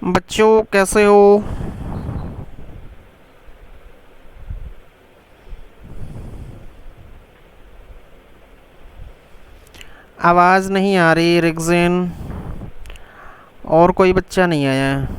बच्चों कैसे हो। आवाज़ नहीं आ रही रिगजिन। और कोई बच्चा नहीं आया है।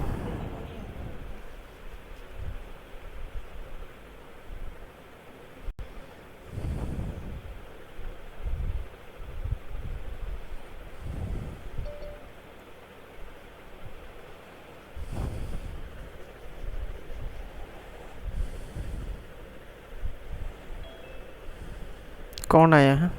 कौन आया है?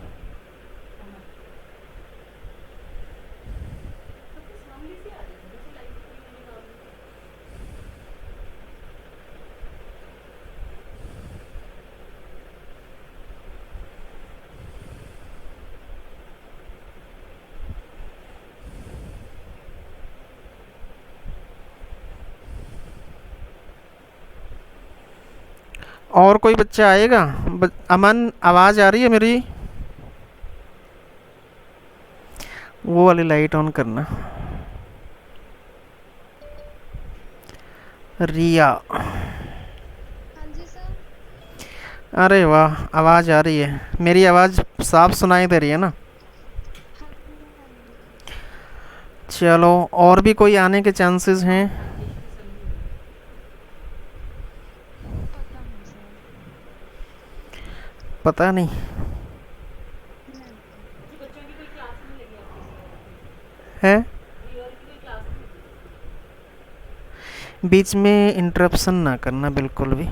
और कोई बच्चा आएगा? अमन, आवाज़ आ रही है मेरी? वो वाली लाइट ऑन करना। रिया। हाँ जी सर। अरे वाह, आवाज़ आ रही है। मेरी आवाज़ साफ सुनाई दे रही है ना? हाँ जी हाँ जी। चलो, और भी कोई आने के चांसेस हैं? पता नहीं सर। पता नहीं। नहीं। है। बीच में इंटरप्शन ना करना बिल्कुल भी।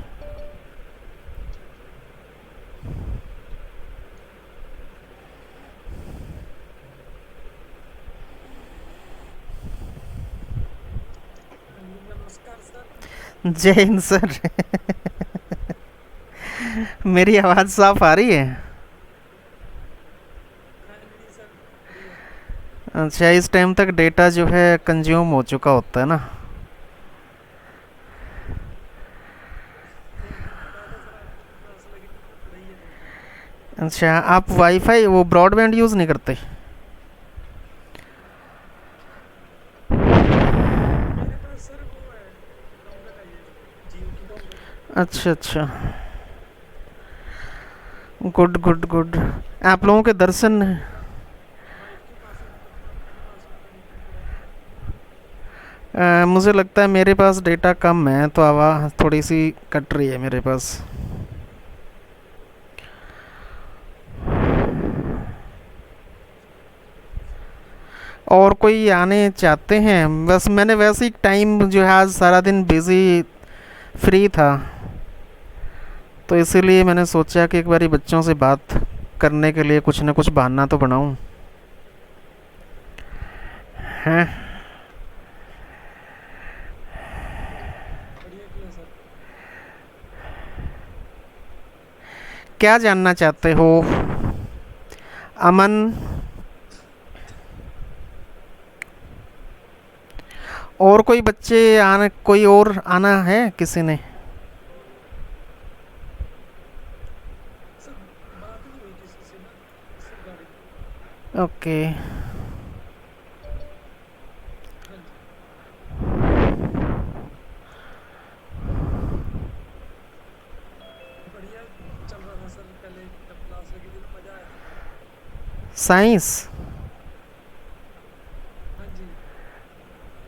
जय हिंद सर। मेरी आवाज़ साफ आ रही है? अच्छा, इस टाइम तक डेटा जो है कंज्यूम हो चुका होता है ना। अच्छा, आप वाईफाई वो ब्रॉडबैंड यूज़ नहीं करते? अच्छा अच्छा। Good good good. आप लोगों के दर्शन। मुझे लगता है मेरे पास डेटा कम है तो आवाज़ थोड़ी सी कट रही है मेरे पास। और कोई आने चाहते हैं? बस मैंने वैसे ही टाइम जो है आज सारा दिन बिज़ी फ्री था, तो इसीलिए मैंने सोचा कि एक बारी बच्चों से बात करने के लिए कुछ न कुछ बहाना तो बनाऊं। हैं? क्या जानना चाहते हो अमन? और कोई बच्चे आने, कोई और आना है किसी ने? ओके। साइंस?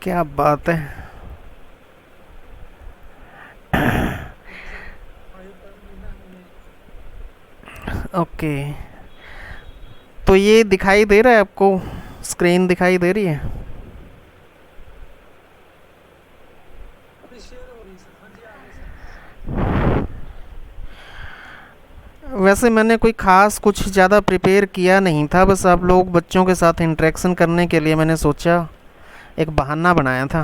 क्या बात है। ओके। तो ये दिखाई दे रहा है आपको? स्क्रीन दिखाई दे रही है? वैसे मैंने कोई ख़ास कुछ ज़्यादा प्रिपेयर किया नहीं था, बस आप लोग बच्चों के साथ इंटरेक्शन करने के लिए मैंने सोचा, एक बहाना बनाया था।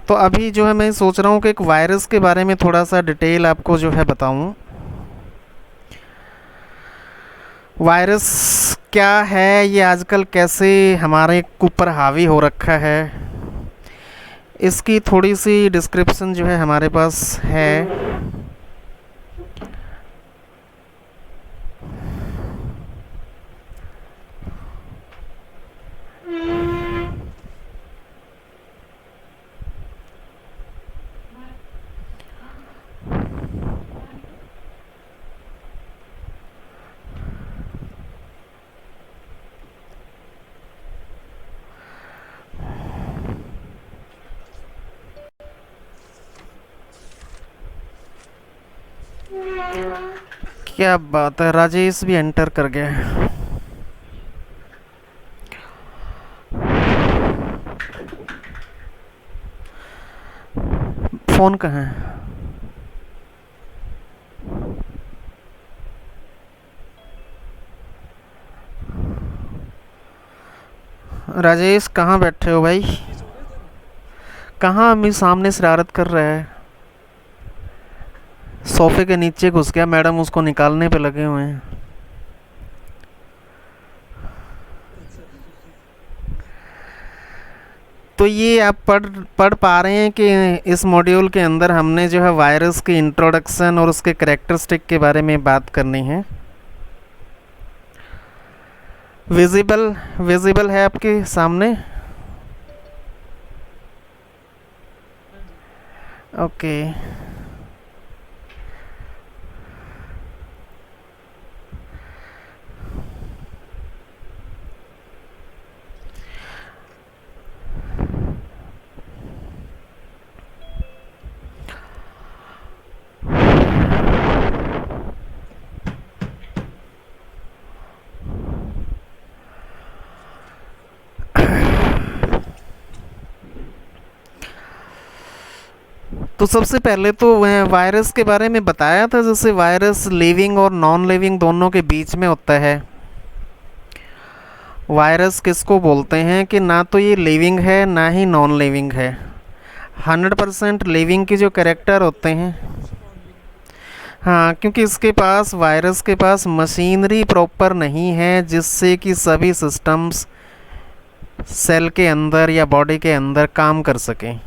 तो अभी जो है मैं सोच रहा हूँ कि एक वायरस के बारे में थोड़ा सा डिटेल आपको जो है बताऊँ। वायरस क्या है, ये आजकल कैसे हमारे ऊपर हावी हो रखा है, इसकी थोड़ी सी डिस्क्रिप्शन जो है हमारे पास है। क्या बात है, राजेश भी एंटर कर गया है। फोन कहाँ है? राजेश कहाँ बैठे हो भाई? कहाँ अम्मी सामने शरारत कर रहा है? सोफे के नीचे घुस गया, मैडम उसको निकालने पे लगे हुए हैं। तो ये आप पढ़ पढ़ पा रहे हैं कि इस मॉड्यूल के अंदर हमने जो है वायरस की इंट्रोडक्शन और उसके करेक्टरिस्टिक के बारे में बात करनी है। विजिबल विजिबल है आपके सामने? ओके। तो सबसे पहले तो वायरस के बारे में बताया था, जैसे वायरस लिविंग और नॉन लिविंग दोनों के बीच में होता है। वायरस किसको बोलते हैं कि ना तो ये लिविंग है ना ही नॉन लिविंग है। 100% लिविंग के जो कैरेक्टर होते हैं, हाँ, क्योंकि इसके पास वायरस के पास मशीनरी प्रॉपर नहीं है जिससे कि सभी सिस्टम्स सेल के अंदर या बॉडी के अंदर काम कर सकें।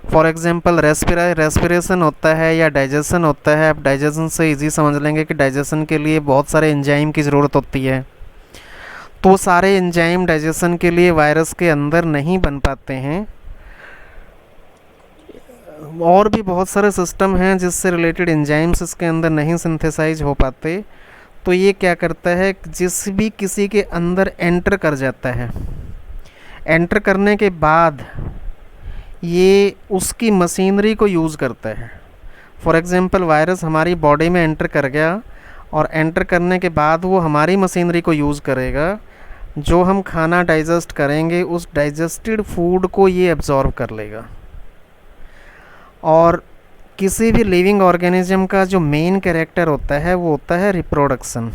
फॉर एग्जांपल रेस्पिरेशन होता है या डाइजेशन होता है। आप डाइजेशन से इजी समझ लेंगे कि डाइजेशन के लिए बहुत सारे एंजाइम की ज़रूरत होती है। तो सारे एंजाइम डाइजेशन के लिए वायरस के अंदर नहीं बन पाते हैं। और भी बहुत सारे सिस्टम हैं जिससे रिलेटेड एंजाइम्स इसके अंदर नहीं सिंथेसाइज हो पाते। तो ये क्या करता है, जिस भी किसी के अंदर एंटर कर जाता है, एंटर करने के बाद ये उसकी मशीनरी को यूज़ करता है। फॉर एग्ज़ाम्पल वायरस हमारी बॉडी में एंटर कर गया और एंटर करने के बाद वो हमारी मशीनरी को यूज़ करेगा। जो हम खाना डाइजेस्ट करेंगे उस डाइजेस्टेड फूड को ये एब्जॉर्व कर लेगा। और किसी भी लिविंग ऑर्गेनिज्म का जो मेन कैरेक्टर होता है वो होता है रिप्रोडक्शन।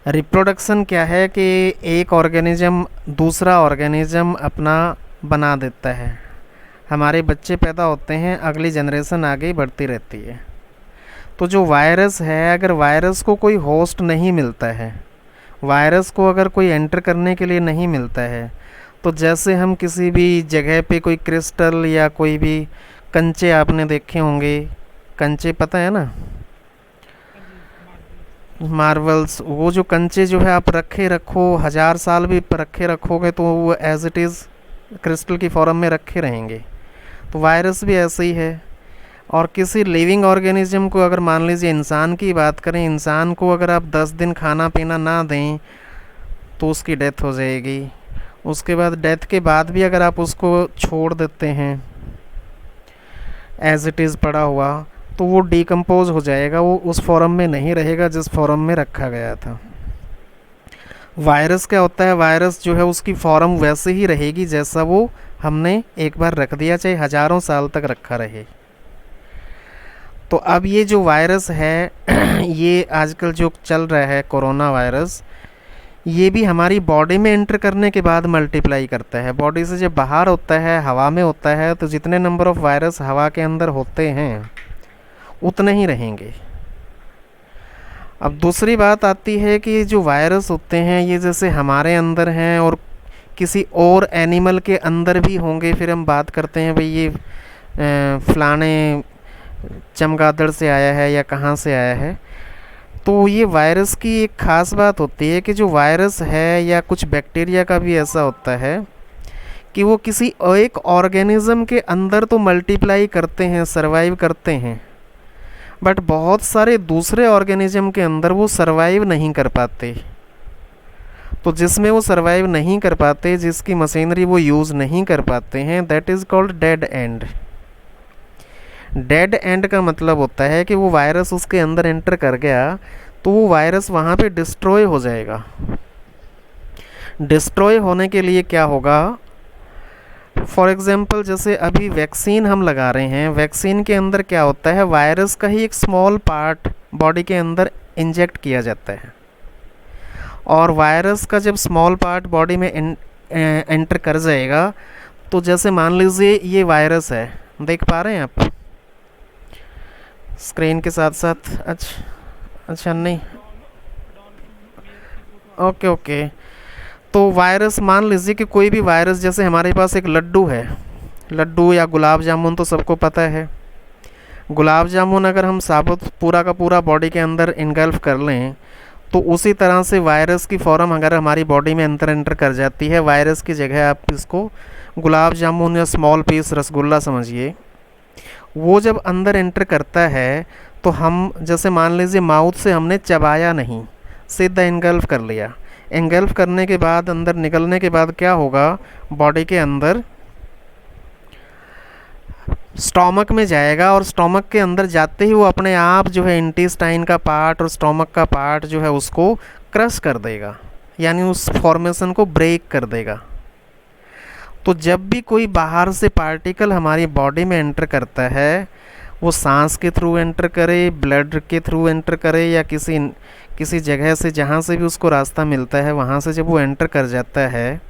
रिप्रोडक्शन क्या है कि एक ऑर्गेनिज्म दूसरा ऑर्गेनिज्म अपना बना देता है। हमारे बच्चे पैदा होते हैं, अगली जनरेशन आगे बढ़ती रहती है। तो जो वायरस है, अगर वायरस को कोई होस्ट नहीं मिलता है, वायरस को अगर कोई एंटर करने के लिए नहीं मिलता है, तो जैसे हम किसी भी जगह पे कोई क्रिस्टल या कोई भी कंचे आपने देखे होंगे, कंचे पता है ना, मार्वल्स, वो जो कंचे जो है आप रखे रखो 1000 साल भी रखे रखोगे तो वो एज इट इज़ क्रिस्टल की फॉर्म में रखे रहेंगे। तो वायरस भी ऐसे ही है। और किसी लिविंग ऑर्गेनिज्म को, अगर मान लीजिए इंसान की बात करें, इंसान को अगर आप 10 दिन खाना पीना ना दें तो उसकी डेथ हो जाएगी। उसके बाद डेथ के बाद भी अगर आप उसको छोड़ देते हैं एज इट इज़ पड़ा हुआ, तो वो डिकम्पोज हो जाएगा, वो उस फॉर्म में नहीं रहेगा जिस फॉर्म में रखा गया था। वायरस क्या होता है, वायरस जो है उसकी फॉर्म वैसे ही रहेगी जैसा वो हमने एक बार रख दिया, चाहे हज़ारों साल तक रखा रहे। तो अब ये जो वायरस है ये आजकल जो चल रहा है कोरोना वायरस, ये भी हमारी बॉडी में एंटर करने के बाद मल्टीप्लाई करता है। बॉडी से जब बाहर होता है, हवा में होता है, तो जितने नंबर ऑफ़ वायरस हवा के अंदर होते हैं उतने ही रहेंगे। अब दूसरी बात आती है कि जो वायरस होते हैं ये जैसे हमारे अंदर हैं और किसी और एनिमल के अंदर भी होंगे। फिर हम बात करते हैं भाई ये फलाने चमगादड़ से आया है या कहाँ से आया है। तो ये वायरस की एक ख़ास बात होती है कि जो वायरस है या कुछ बैक्टीरिया का भी ऐसा होता है कि वो किसी एक ऑर्गेनिज्म के अंदर तो मल्टीप्लाई करते हैं, सरवाइव करते हैं, बट बहुत सारे दूसरे ऑर्गेनिज्म के अंदर वो सरवाइव नहीं कर पाते। तो जिसमें वो सरवाइव नहीं कर पाते, जिसकी मशीनरी वो यूज़ नहीं कर पाते हैं, that is called dead and. Dead and का मतलब होता है कि वो वायरस उसके अंदर एंटर कर गया तो वो वायरस वहाँ पे डिस्ट्रॉय हो जाएगा। डिस्ट्रॉय होने के लिए क्या होगा, फॉर एग्ज़ाम्पल जैसे अभी वैक्सीन हम लगा रहे हैं, वैक्सीन के अंदर क्या होता है, वायरस का ही एक स्मॉल पार्ट बॉडी के अंदर इंजेक्ट किया जाता है। और वायरस का जब स्मॉल पार्ट बॉडी में एंटर कर जाएगा तो जैसे मान लीजिए ये वायरस है, देख पा रहे हैं आप स्क्रीन के साथ साथ? अच्छा नहीं, ओके ओके। तो वायरस, मान लीजिए कि कोई भी वायरस, जैसे हमारे पास एक लड्डू है, लड्डू या गुलाब जामुन तो सबको पता है। गुलाब जामुन अगर हम साबुत पूरा का पूरा बॉडी के अंदर इनगल्फ कर लें तो उसी तरह से वायरस की फॉर्म अगर हमारी बॉडी में अंदर एंटर कर जाती है, वायरस की जगह आप इसको गुलाब जामुन या स्मॉल पीस रसगुल्ला समझिए, वो जब अंदर एंटर करता है तो हम जैसे मान लीजिए माउथ से हमने चबाया नहीं, सीधा इनगल्फ कर लिया। इनगल्फ करने के बाद अंदर निकलने के बाद क्या होगा, बॉडी के अंदर स्टोमक में जाएगा और स्टोमक के अंदर जाते ही वो अपने आप जो है इंटेस्टाइन का पार्ट और स्टोमक का पार्ट जो है उसको क्रश कर देगा, यानी उस फॉर्मेशन को ब्रेक कर देगा। तो जब भी कोई बाहर से पार्टिकल हमारी बॉडी में एंटर करता है, वो सांस के थ्रू एंटर करे, ब्लड के थ्रू एंटर करे या किसी जगह से जहाँ से भी उसको रास्ता मिलता है वहाँ से जब वो एंटर कर जाता है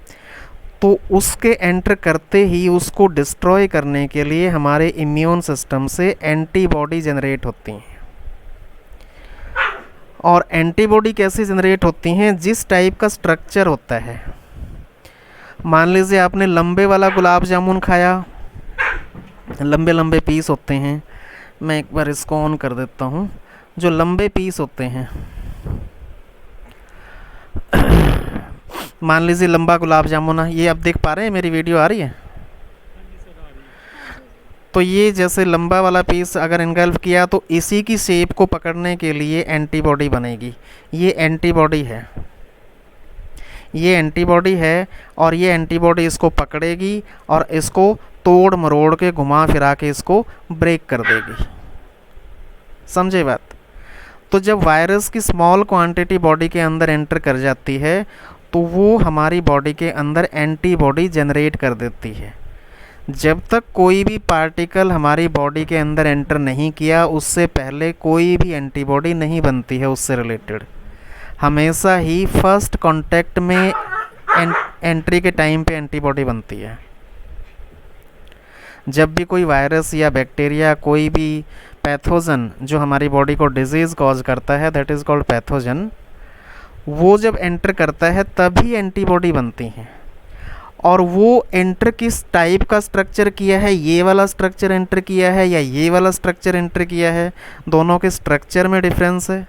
तो उसके एंटर करते ही उसको डिस्ट्रॉय करने के लिए हमारे इम्यून सिस्टम से एंटीबॉडी जनरेट होती हैं। और एंटीबॉडी कैसे जनरेट होती हैं, जिस टाइप का स्ट्रक्चर होता है, मान लीजिए आपने लंबे वाला गुलाब जामुन खाया, लंबे लंबे पीस होते हैं, मैं एक बार इसको ऑन कर देता हूँ, जो लंबे पीस होते हैं, मान लीजिए लंबा गुलाब जामुन है, ये आप देख पा रहे हैं, मेरी वीडियो आ रही है? तो ये जैसे लंबा वाला पीस अगर इनगल्फ किया तो इसी की शेप को पकड़ने के लिए एंटीबॉडी बनेगी। ये एंटीबॉडी है, ये एंटीबॉडी है और ये एंटीबॉडी इसको पकड़ेगी और इसको तोड़ मरोड़ के घुमा फिरा के इसको ब्रेक कर देगी। समझे बात? तो जब वायरस की स्मॉल क्वांटिटी बॉडी के अंदर एंटर कर जाती है तो वो हमारी बॉडी के अंदर एंटीबॉडी जनरेट कर देती है। जब तक कोई भी पार्टिकल हमारी बॉडी के अंदर एंटर नहीं किया उससे पहले कोई भी एंटीबॉडी नहीं बनती है उससे रिलेटेड। हमेशा ही फर्स्ट कांटेक्ट में एंट्री के टाइम पे एंटीबॉडी बनती है। जब भी कोई वायरस या बैक्टीरिया, कोई भी पैथोजन जो हमारी बॉडी को डिजीज़ कॉज करता है, दैट इज़ कॉल्ड पैथोजन, वो जब एंटर करता है तभी एंटीबॉडी बनती हैं। और वो एंटर किस टाइप का स्ट्रक्चर किया है, ये वाला स्ट्रक्चर एंटर किया है या ये वाला स्ट्रक्चर एंटर किया है, दोनों के स्ट्रक्चर में डिफरेंस है।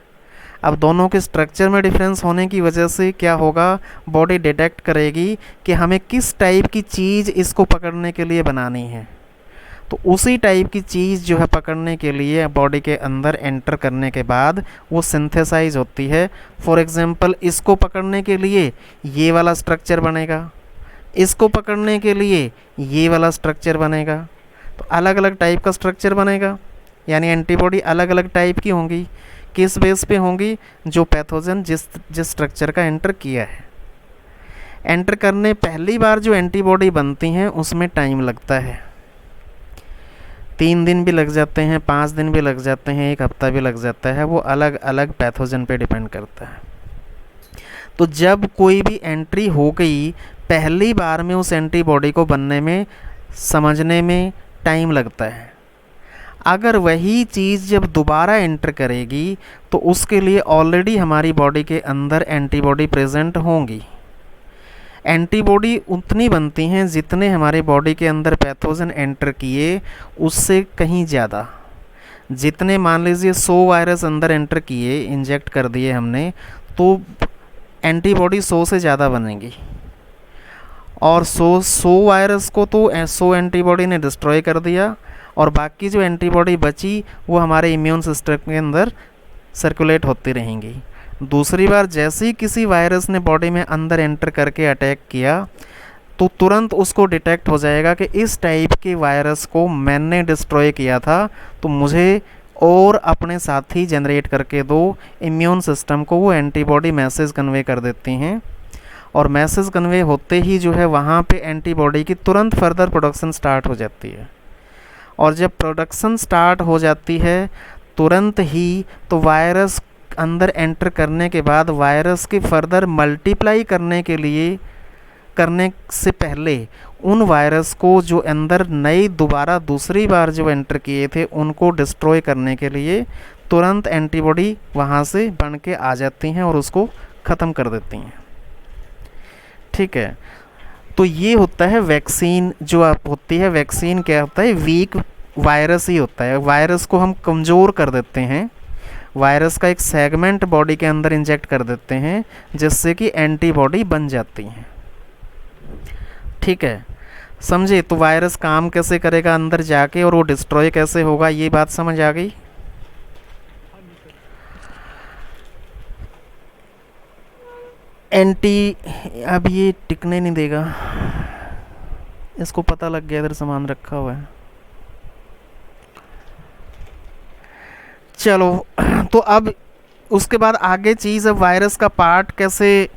अब दोनों के स्ट्रक्चर में डिफरेंस होने की वजह से क्या होगा, बॉडी डिटेक्ट करेगी कि हमें किस टाइप की चीज़ इसको पकड़ने के लिए बनानी है। तो उसी टाइप की चीज़ जो है पकड़ने के लिए बॉडी के अंदर एंटर करने के बाद वो सिंथेसाइज होती है। फॉर एग्ज़ाम्पल इसको पकड़ने के लिए ये वाला स्ट्रक्चर बनेगा, इसको पकड़ने के लिए ये वाला स्ट्रक्चर बनेगा, तो अलग अलग टाइप का स्ट्रक्चर बनेगा। यानी एंटीबॉडी अलग अलग टाइप की होंगी। किस बेस पे होंगी? जो पैथोजन जिस स्ट्रक्चर का एंटर किया है। एंटर करने पहली बार जो एंटीबॉडी बनती हैं उसमें टाइम लगता है, 3 दिन भी लग जाते हैं, 5 दिन भी लग जाते हैं, 1 हफ्ता भी लग जाता है। वो अलग अलग पैथोजन पे डिपेंड करता है। तो जब कोई भी एंट्री हो गई, पहली बार में उस एंटीबॉडी को बनने में, समझने में टाइम लगता है। अगर वही चीज़ जब दोबारा एंटर करेगी तो उसके लिए ऑलरेडी हमारी बॉडी के अंदर एंटीबॉडी प्रेजेंट होंगी। एंटीबॉडी उतनी बनती हैं जितने हमारे बॉडी के अंदर पैथोजन एंटर किए उससे कहीं ज़्यादा। जितने मान लीजिए 100 वायरस अंदर एंटर किए, इंजेक्ट कर दिए हमने, तो एंटीबॉडी 100 से ज़्यादा बनेगी। और 100 वायरस को तो 100 एंटीबॉडी ने डिस्ट्रॉय कर दिया और बाकी जो एंटीबॉडी बची वो हमारे इम्यून सिस्टम के अंदर सर्कुलेट होती रहेंगी। दूसरी बार जैसे ही किसी वायरस ने बॉडी में अंदर एंटर करके अटैक किया तो तुरंत उसको डिटेक्ट हो जाएगा कि इस टाइप के वायरस को मैंने डिस्ट्रॉय किया था, तो मुझे और अपने साथी जनरेट करके दो। इम्यून सिस्टम को वो एंटीबॉडी मैसेज कन्वे कर देती हैं, और मैसेज कन्वे होते ही जो है वहाँ पे एंटीबॉडी की तुरंत फर्दर प्रोडक्शन स्टार्ट हो जाती है। और जब प्रोडक्शन स्टार्ट हो जाती है तुरंत ही, तो वायरस अंदर एंटर करने के बाद वायरस के फर्दर मल्टीप्लाई करने से पहले उन वायरस को जो अंदर नई दोबारा दूसरी बार जो एंटर किए थे उनको डिस्ट्रॉय करने के लिए तुरंत एंटीबॉडी वहाँ से बन के आ जाती हैं और उसको ख़त्म कर देती हैं। ठीक है, तो ये होता है वैक्सीन। जो आप होती है वैक्सीन, क्या होता है, वीक वायरस ही होता है। वायरस को हम कमज़ोर कर देते हैं, वायरस का एक सेगमेंट बॉडी के अंदर इंजेक्ट कर देते हैं जिससे कि एंटीबॉडी बन जाती हैं। ठीक है, समझे? तो वायरस काम कैसे करेगा अंदर जाके और वो डिस्ट्रॉय कैसे होगा, ये बात समझ आ गई। अब ये टिकने नहीं देगा, इसको पता लग गया इधर सामान रखा हुआ है। चलो, तो अब उसके बाद आगे चीज़, अब वायरस का पार्ट कैसे,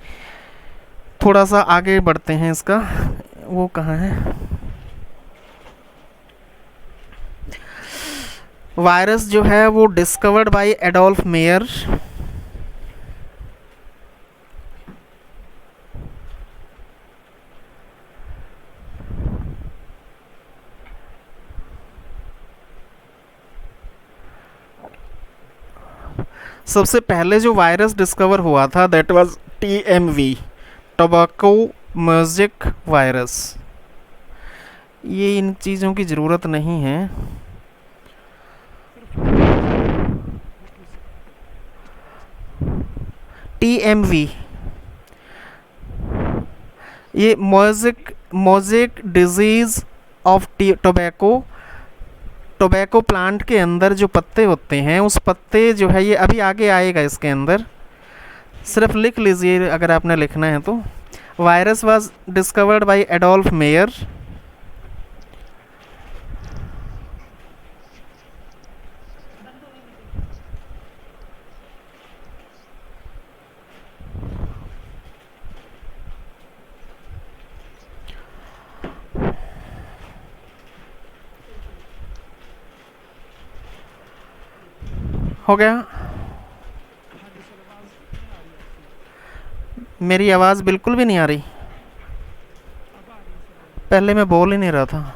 थोड़ा सा आगे बढ़ते हैं। इसका वो कहाँ है, वायरस जो है वो डिस्कवर्ड बाय एडोल्फ मेयर। सबसे पहले जो वायरस डिस्कवर हुआ था that was TMV, tobacco music virus. ये इन चीज़ों की ज़रूरत नहीं है। TMV ये mosaic disease of tobacco. Tobacco plant के अंदर जो पत्ते होते हैं, उस पत्ते जो है, ये अभी आगे आएगा इसके अंदर, सिर्फ लिख लीजिए अगर आपने लिखना है तो। Virus was discovered by Adolf mayor. हो गया? मेरी आवाज़ बिल्कुल भी नहीं आ रही? पहले मैं बोल ही नहीं रहा था।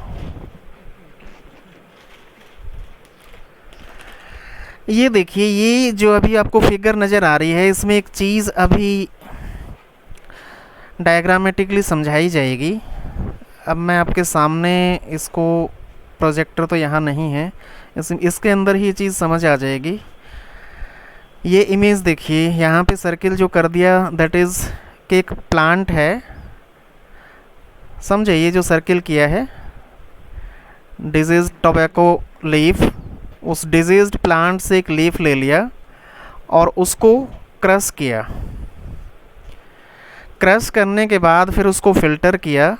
ये देखिए, ये जो अभी आपको फिगर नज़र आ रही है, इसमें एक चीज़ अभी डायग्रामेटिकली समझाई जाएगी। अब मैं आपके सामने इसको, प्रोजेक्टर तो यहाँ नहीं है, इसके अंदर ही ये चीज़ समझ आ जाएगी। ये इमेज देखिए, यहाँ पे सर्किल जो कर दिया दैट इज़ कि एक प्लांट है, समझे? ये जो सर्किल किया है, डिजीज टोबैको लीफ, उस डिजीज्ड प्लांट से एक लीफ ले लिया और उसको क्रश किया। क्रश करने के बाद फिर उसको फ़िल्टर किया,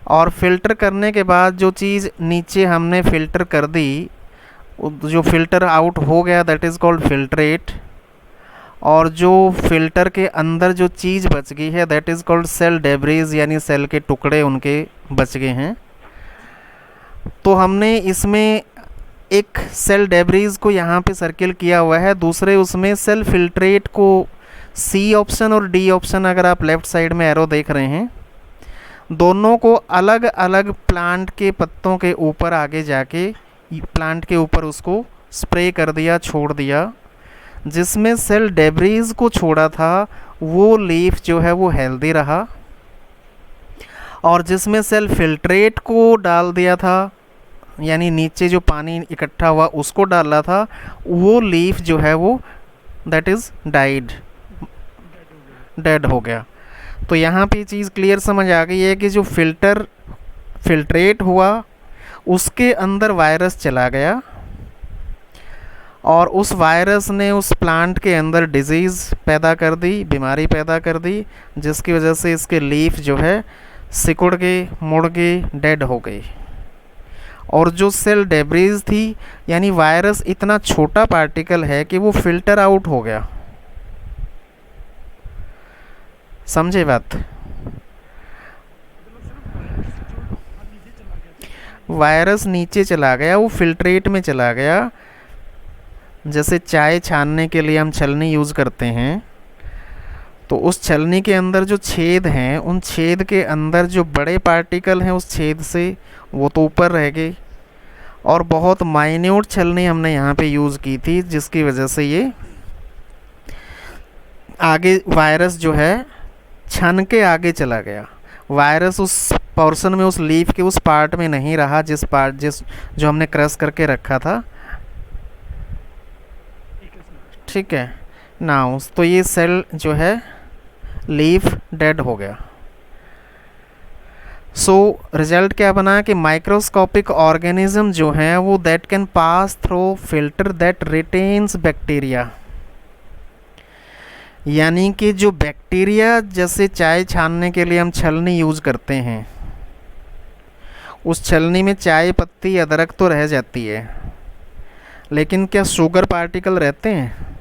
और फिल्टर करने के बाद जो चीज़ नीचे हमने फ़िल्टर कर दी, जो फ़िल्टर आउट हो गया दैट इज़ कॉल्ड फिल्ट्रेट। और जो फ़िल्टर के अंदर जो चीज़ बच गई है that is called cell debris, यानी सेल के टुकड़े उनके बच गए हैं। तो हमने इसमें एक सेल डेब्रीज को यहाँ पे सर्किल किया हुआ है, दूसरे उसमें सेल फिल्ट्रेट को, C ऑप्शन और D ऑप्शन अगर आप लेफ़्ट साइड में एरो देख रहे हैं, दोनों को अलग अलग प्लांट के पत्तों के ऊपर आगे जाके प्लांट के ऊपर उसको स्प्रे कर दिया, छोड़ दिया। जिसमें सेल डेब्रीज को छोड़ा था वो लीफ जो है वो हेल्दी रहा, और जिसमें सेल फिल्ट्रेट को डाल दिया था, यानी नीचे जो पानी इकट्ठा हुआ उसको डाला था, वो लीफ जो है वो दैट इज़ डेड हो गया। तो यहाँ पे चीज़ क्लियर समझ आ गई है कि जो फिल्ट्रेट हुआ उसके अंदर वायरस चला गया, और उस वायरस ने उस प्लांट के अंदर डिजीज़ पैदा कर दी, बीमारी पैदा कर दी, जिसकी वजह से इसके लीफ जो है सिकुड़ गए, मुड़ गए, डेड हो गए। और जो सेल डेब्रीज थी, यानी वायरस इतना छोटा पार्टिकल है कि वो फिल्टर आउट हो गया। समझे बात? वायरस नीचे चला गया, वो फिल्ट्रेट में चला गया। जैसे चाय छानने के लिए हम छलनी यूज़ करते हैं, तो उस छलनी के अंदर जो छेद हैं, उन छेद के अंदर जो बड़े पार्टिकल हैं उस छेद से, वो तो ऊपर रह गए। और बहुत माइन्यूट छलनी हमने यहाँ पे यूज़ की थी, जिसकी वजह से ये आगे वायरस जो है छन के आगे चला गया। वायरस उस पोर्शन में, उस लीफ के उस पार्ट में नहीं रहा जिस जो हमने क्रश करके रखा था। ठीक है नाउ, तो ये सेल जो है लीफ डेड हो गया। सो रिजल्ट क्या बना कि माइक्रोस्कोपिक ऑर्गेनिज्म जो है वो that can pass through filter that retains bacteria. यानी कि जो बैक्टीरिया, जैसे चाय छानने के लिए हम छलनी यूज़ करते हैं, उस छलनी में चाय पत्ती अदरक तो रह जाती है, लेकिन क्या शुगर पार्टिकल रहते हैं?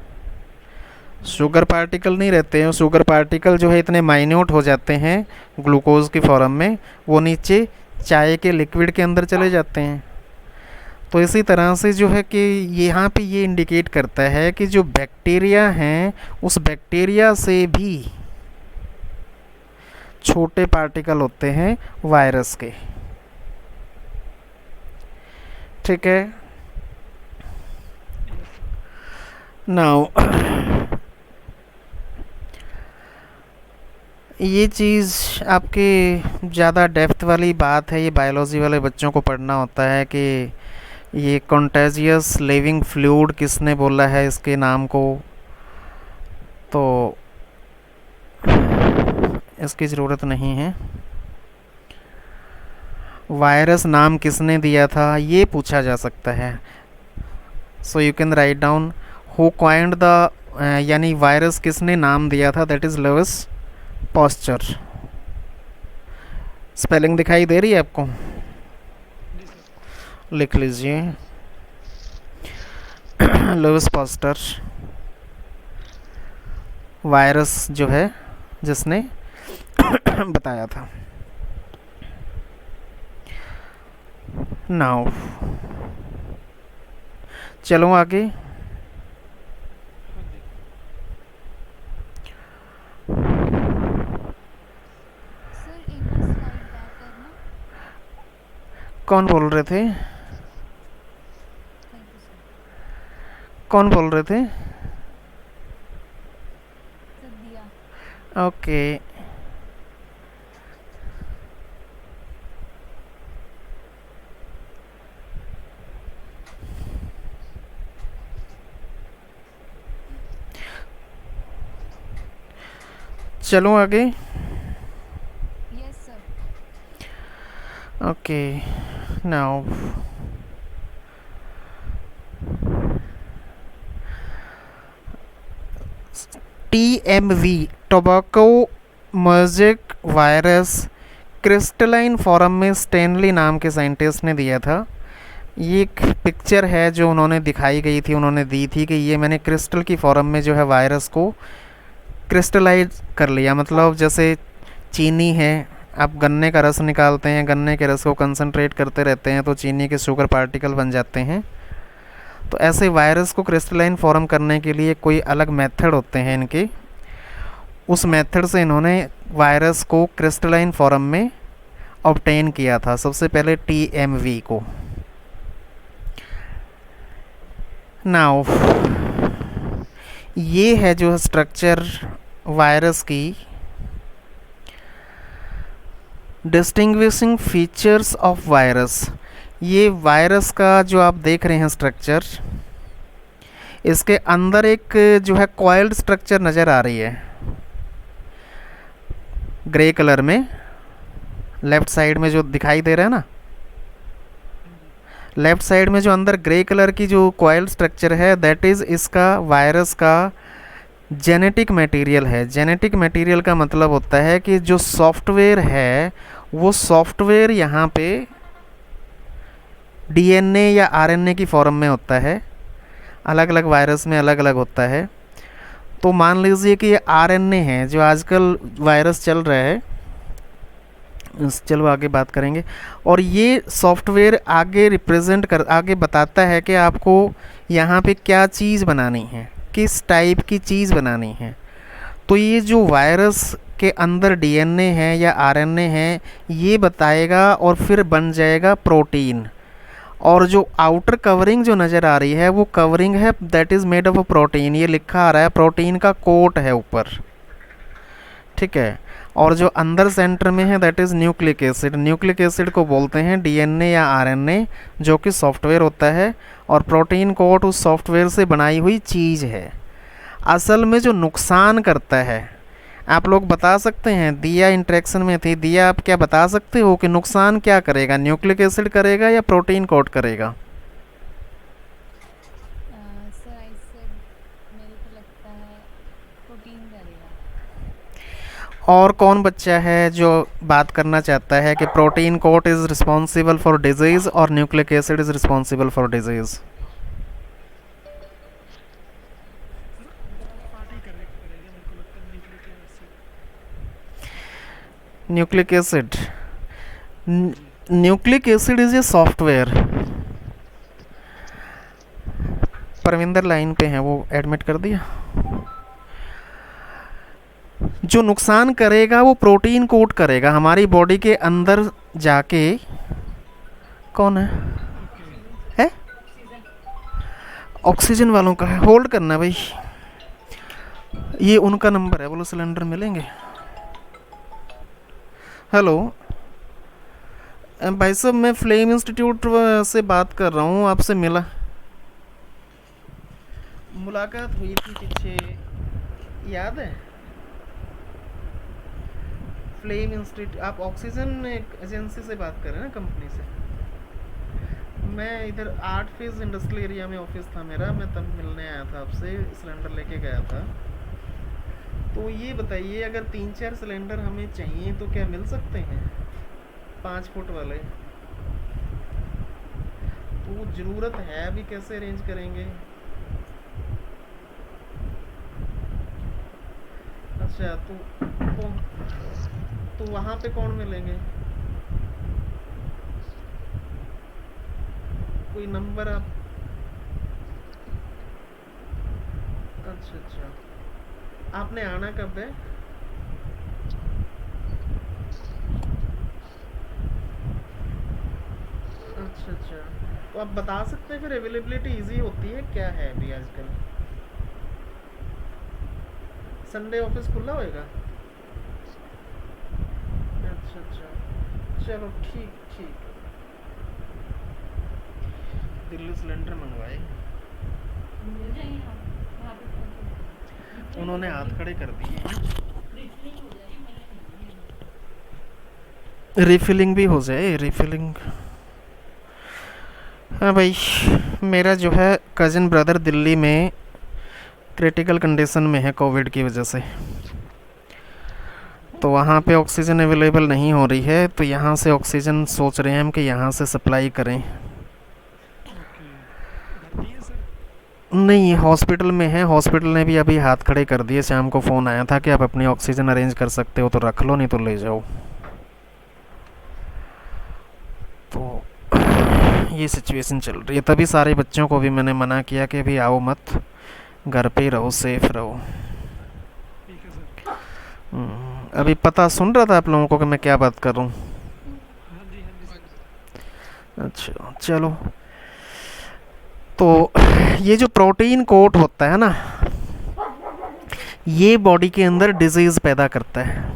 शुगर पार्टिकल नहीं रहते हैं। शुगर पार्टिकल जो है इतने माइन्यूट हो जाते हैं ग्लूकोज की फॉर्म में, वो नीचे चाय के लिक्विड के अंदर चले जाते हैं। तो इसी तरह से जो है कि यहाँ पे ये इंडिकेट करता है कि जो बैक्टीरिया हैं, उस बैक्टीरिया से भी छोटे पार्टिकल होते हैं वायरस के। ठीक है नाउ, ये चीज़ आपके ज़्यादा डेप्थ वाली बात है, ये बायोलॉजी वाले बच्चों को पढ़ना होता है कि ये कॉन्टेजियस लिविंग फ्लूइड किसने बोला है इसके नाम को, तो इसकी ज़रूरत नहीं है। वायरस नाम किसने दिया था ये पूछा जा सकता है। So you can write down who coined the, यानी वायरस किसने नाम दिया था, that is Lewis pasture. Spelling दिखाई दे रही है आपको? लिख लीजिए लुईस पास्चर, वायरस जो है जिसने बताया था। नाउ चलो आगे। सर एक बार स्लाइड बैक करना। कौन बोल रहे थे? Thank you sir. कौन बोल रहे थे? सर दिया। ओके चलो आगे। Yes sir. Okay now TMV tobacco mosaic virus crystalline form में स्टैनली नाम के साइंटिस्ट ने दिया था। ये एक पिक्चर है जो उन्होंने दिखाई गई थी, उन्होंने दी थी कि ये मैंने क्रिस्टल की फॉर्म में जो है वायरस को क्रिस्टलाइज कर लिया। मतलब जैसे चीनी है, आप गन्ने का रस निकालते हैं, गन्ने के रस को कंसंट्रेट करते रहते हैं तो चीनी के शुगर पार्टिकल बन जाते हैं। तो ऐसे वायरस को क्रिस्टलाइन फॉर्म करने के लिए कोई अलग मेथड होते हैं इनके, उस मेथड से इन्होंने वायरस को क्रिस्टलाइन फॉर्म में ऑब्टेन किया था, सबसे पहले TMV को। नाउ ये है जो स्ट्रक्चर वायरस की डिस्टिंग्विशिंग फीचर्स ऑफ वायरस। ये वायरस का जो आप देख रहे हैं स्ट्रक्चर, इसके अंदर एक जो है कॉइल्ड स्ट्रक्चर नज़र आ रही है ग्रे कलर में, लेफ़्ट साइड में जो दिखाई दे रहा है ना, लेफ़्ट साइड में जो अंदर ग्रे कलर की जो कॉइल्ड स्ट्रक्चर है, दैट इज़ इसका वायरस का जेनेटिक मटेरियल है। जेनेटिक मटेरियल का मतलब होता है कि जो सॉफ्टवेयर है वो सॉफ्टवेयर यहाँ पे डीएनए या आरएनए की फॉर्म में होता है, अलग अलग वायरस में अलग अलग होता है। तो मान लीजिए कि ये आरएनए है जो आजकल वायरस चल रहा है, चलो आगे बात करेंगे। और ये सॉफ्टवेयर आगे रिप्रेजेंट कर आगे बताता है कि आपको यहाँ पे क्या चीज़ बनानी है, किस टाइप की चीज़ बनानी है। तो ये जो वायरस के अंदर डीएनए है या आरएनए है ये बताएगा और फिर बन जाएगा प्रोटीन। और जो आउटर कवरिंग जो नज़र आ रही है वो कवरिंग है that is made of a protein, ये लिखा आ रहा है प्रोटीन का कोट है ऊपर, ठीक है। और जो अंदर सेंटर में है that is nucleic acid. Nucleic acid को बोलते हैं डीएनए या आरएनए जो कि सॉफ्टवेयर होता है, और प्रोटीन कोट उस सॉफ्टवेयर से बनाई हुई चीज़ है। असल में जो नुकसान करता है, आप लोग बता सकते हैं, दिया इंटरेक्शन में थी, दिया आप क्या बता सकते हो कि नुकसान क्या करेगा, न्यूक्लिक एसिड करेगा या प्रोटीन कोट करेगा? सर आई सेड मेरे को लगता है प्रोटीन करेगा। और कौन बच्चा है जो बात करना चाहता है कि protein coat is responsible for disease और nucleic acid is responsible for disease? Nucleic acid, nucleic acid is a software. Parvinder line पे हैं, वो एडमिट कर दिया। जो नुकसान करेगा वो प्रोटीन कोट करेगा हमारी बॉडी के अंदर जाके। कौन है? ऑक्सीजन वालों का है, होल्ड करना भाई, ये उनका नंबर है, बोलो सिलेंडर मिलेंगे। हेलो भाई साहब, मैं फ्लेम इंस्टीट्यूट से बात कर रहा हूँ, आपसे मिला, मुलाकात हुई थी पीछे, याद है? फ्लेम इंस्टीट्यूट, आप ऑक्सीजन एजेंसी से बात कर रहे हैं ना, कंपनी से। मैं इधर 8 फेज़ इंडस्ट्रियल एरिया में ऑफिस था मेरा, मैं तब मिलने आया था आपसे, सिलेंडर लेके गया था। तो ये बताइए, अगर 3-4 सिलेंडर हमें चाहिए तो क्या मिल सकते हैं 5 फुट वाले? तो ज़रूरत है अभी, कैसे अरेंज करेंगे? अच्छा, तो वहाँ पे कौन मिलेंगे? कोई नंबर आप? अच्छा अच्छा, आपने आना कब है? अच्छा अच्छा, तो आप बता सकते हैं फिर अवेलेबिलिटी इजी होती है क्या है अभी आजकल? संडे ऑफिस खुला होएगा? अच्छा अच्छा, चलो ठीक ठीक। दिल्ली सिलेंडर मंगवाए, उन्होंने हाथ खड़े कर दिए। रिफिलिंग भी हो जाए, रिफिलिंग। हाँ भाई, मेरा जो है कज़न ब्रदर दिल्ली में क्रिटिकल कंडीशन में है कोविड की वजह से, तो वहाँ पे ऑक्सीजन अवेलेबल नहीं हो रही है, तो यहाँ से ऑक्सीजन सोच रहे हैं हम कि यहाँ से सप्लाई करें। नहीं, हॉस्पिटल में है, हॉस्पिटल ने भी अभी हाथ खड़े कर दिए। शाम को फ़ोन आया था कि आप अपनी ऑक्सीजन अरेंज कर सकते हो तो रख लो, नहीं तो ले जाओ। तो ये सिचुएशन चल रही है, तभी सारे बच्चों को भी मैंने मना किया कि अभी आओ मत, घर पे ही रहो, सेफ रहो। अभी पता सुन रहा था आप लोगों को कि मैं क्या बात कर रहा हूँ। अच्छा चलो, तो ये जो प्रोटीन कोट होता है ना, ये बॉडी के अंदर डिजीज़ पैदा करता है।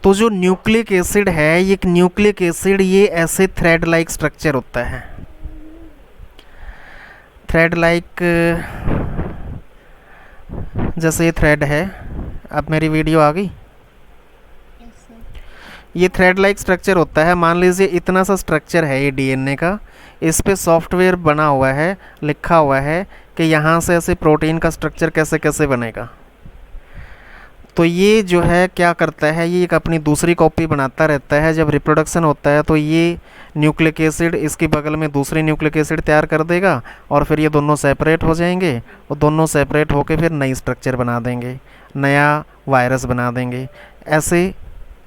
तो जो न्यूक्लिक एसिड है, ये न्यूक्लिक एसिड ये ऐसे थ्रेड लाइक स्ट्रक्चर होता है, थ्रेड लाइक, जैसे ये थ्रेड है। अब मेरी वीडियो आ गई? Yes sir. ये थ्रेड लाइक स्ट्रक्चर होता है। मान लीजिए इतना सा स्ट्रक्चर है ये डीएनए का, इस पे सॉफ्टवेयर बना हुआ है, लिखा हुआ है कि यहाँ से ऐसे प्रोटीन का स्ट्रक्चर कैसे कैसे बनेगा। तो ये जो है क्या करता है, ये एक अपनी दूसरी कॉपी बनाता रहता है। जब रिप्रोडक्शन होता है तो ये न्यूक्लिक एसिड इसके बगल में दूसरी न्यूक्लिक एसिड तैयार कर देगा और फिर ये दोनों सेपरेट हो जाएंगे और दोनों सेपरेट होकर फिर नई स्ट्रक्चर बना देंगे, नया वायरस बना देंगे। ऐसे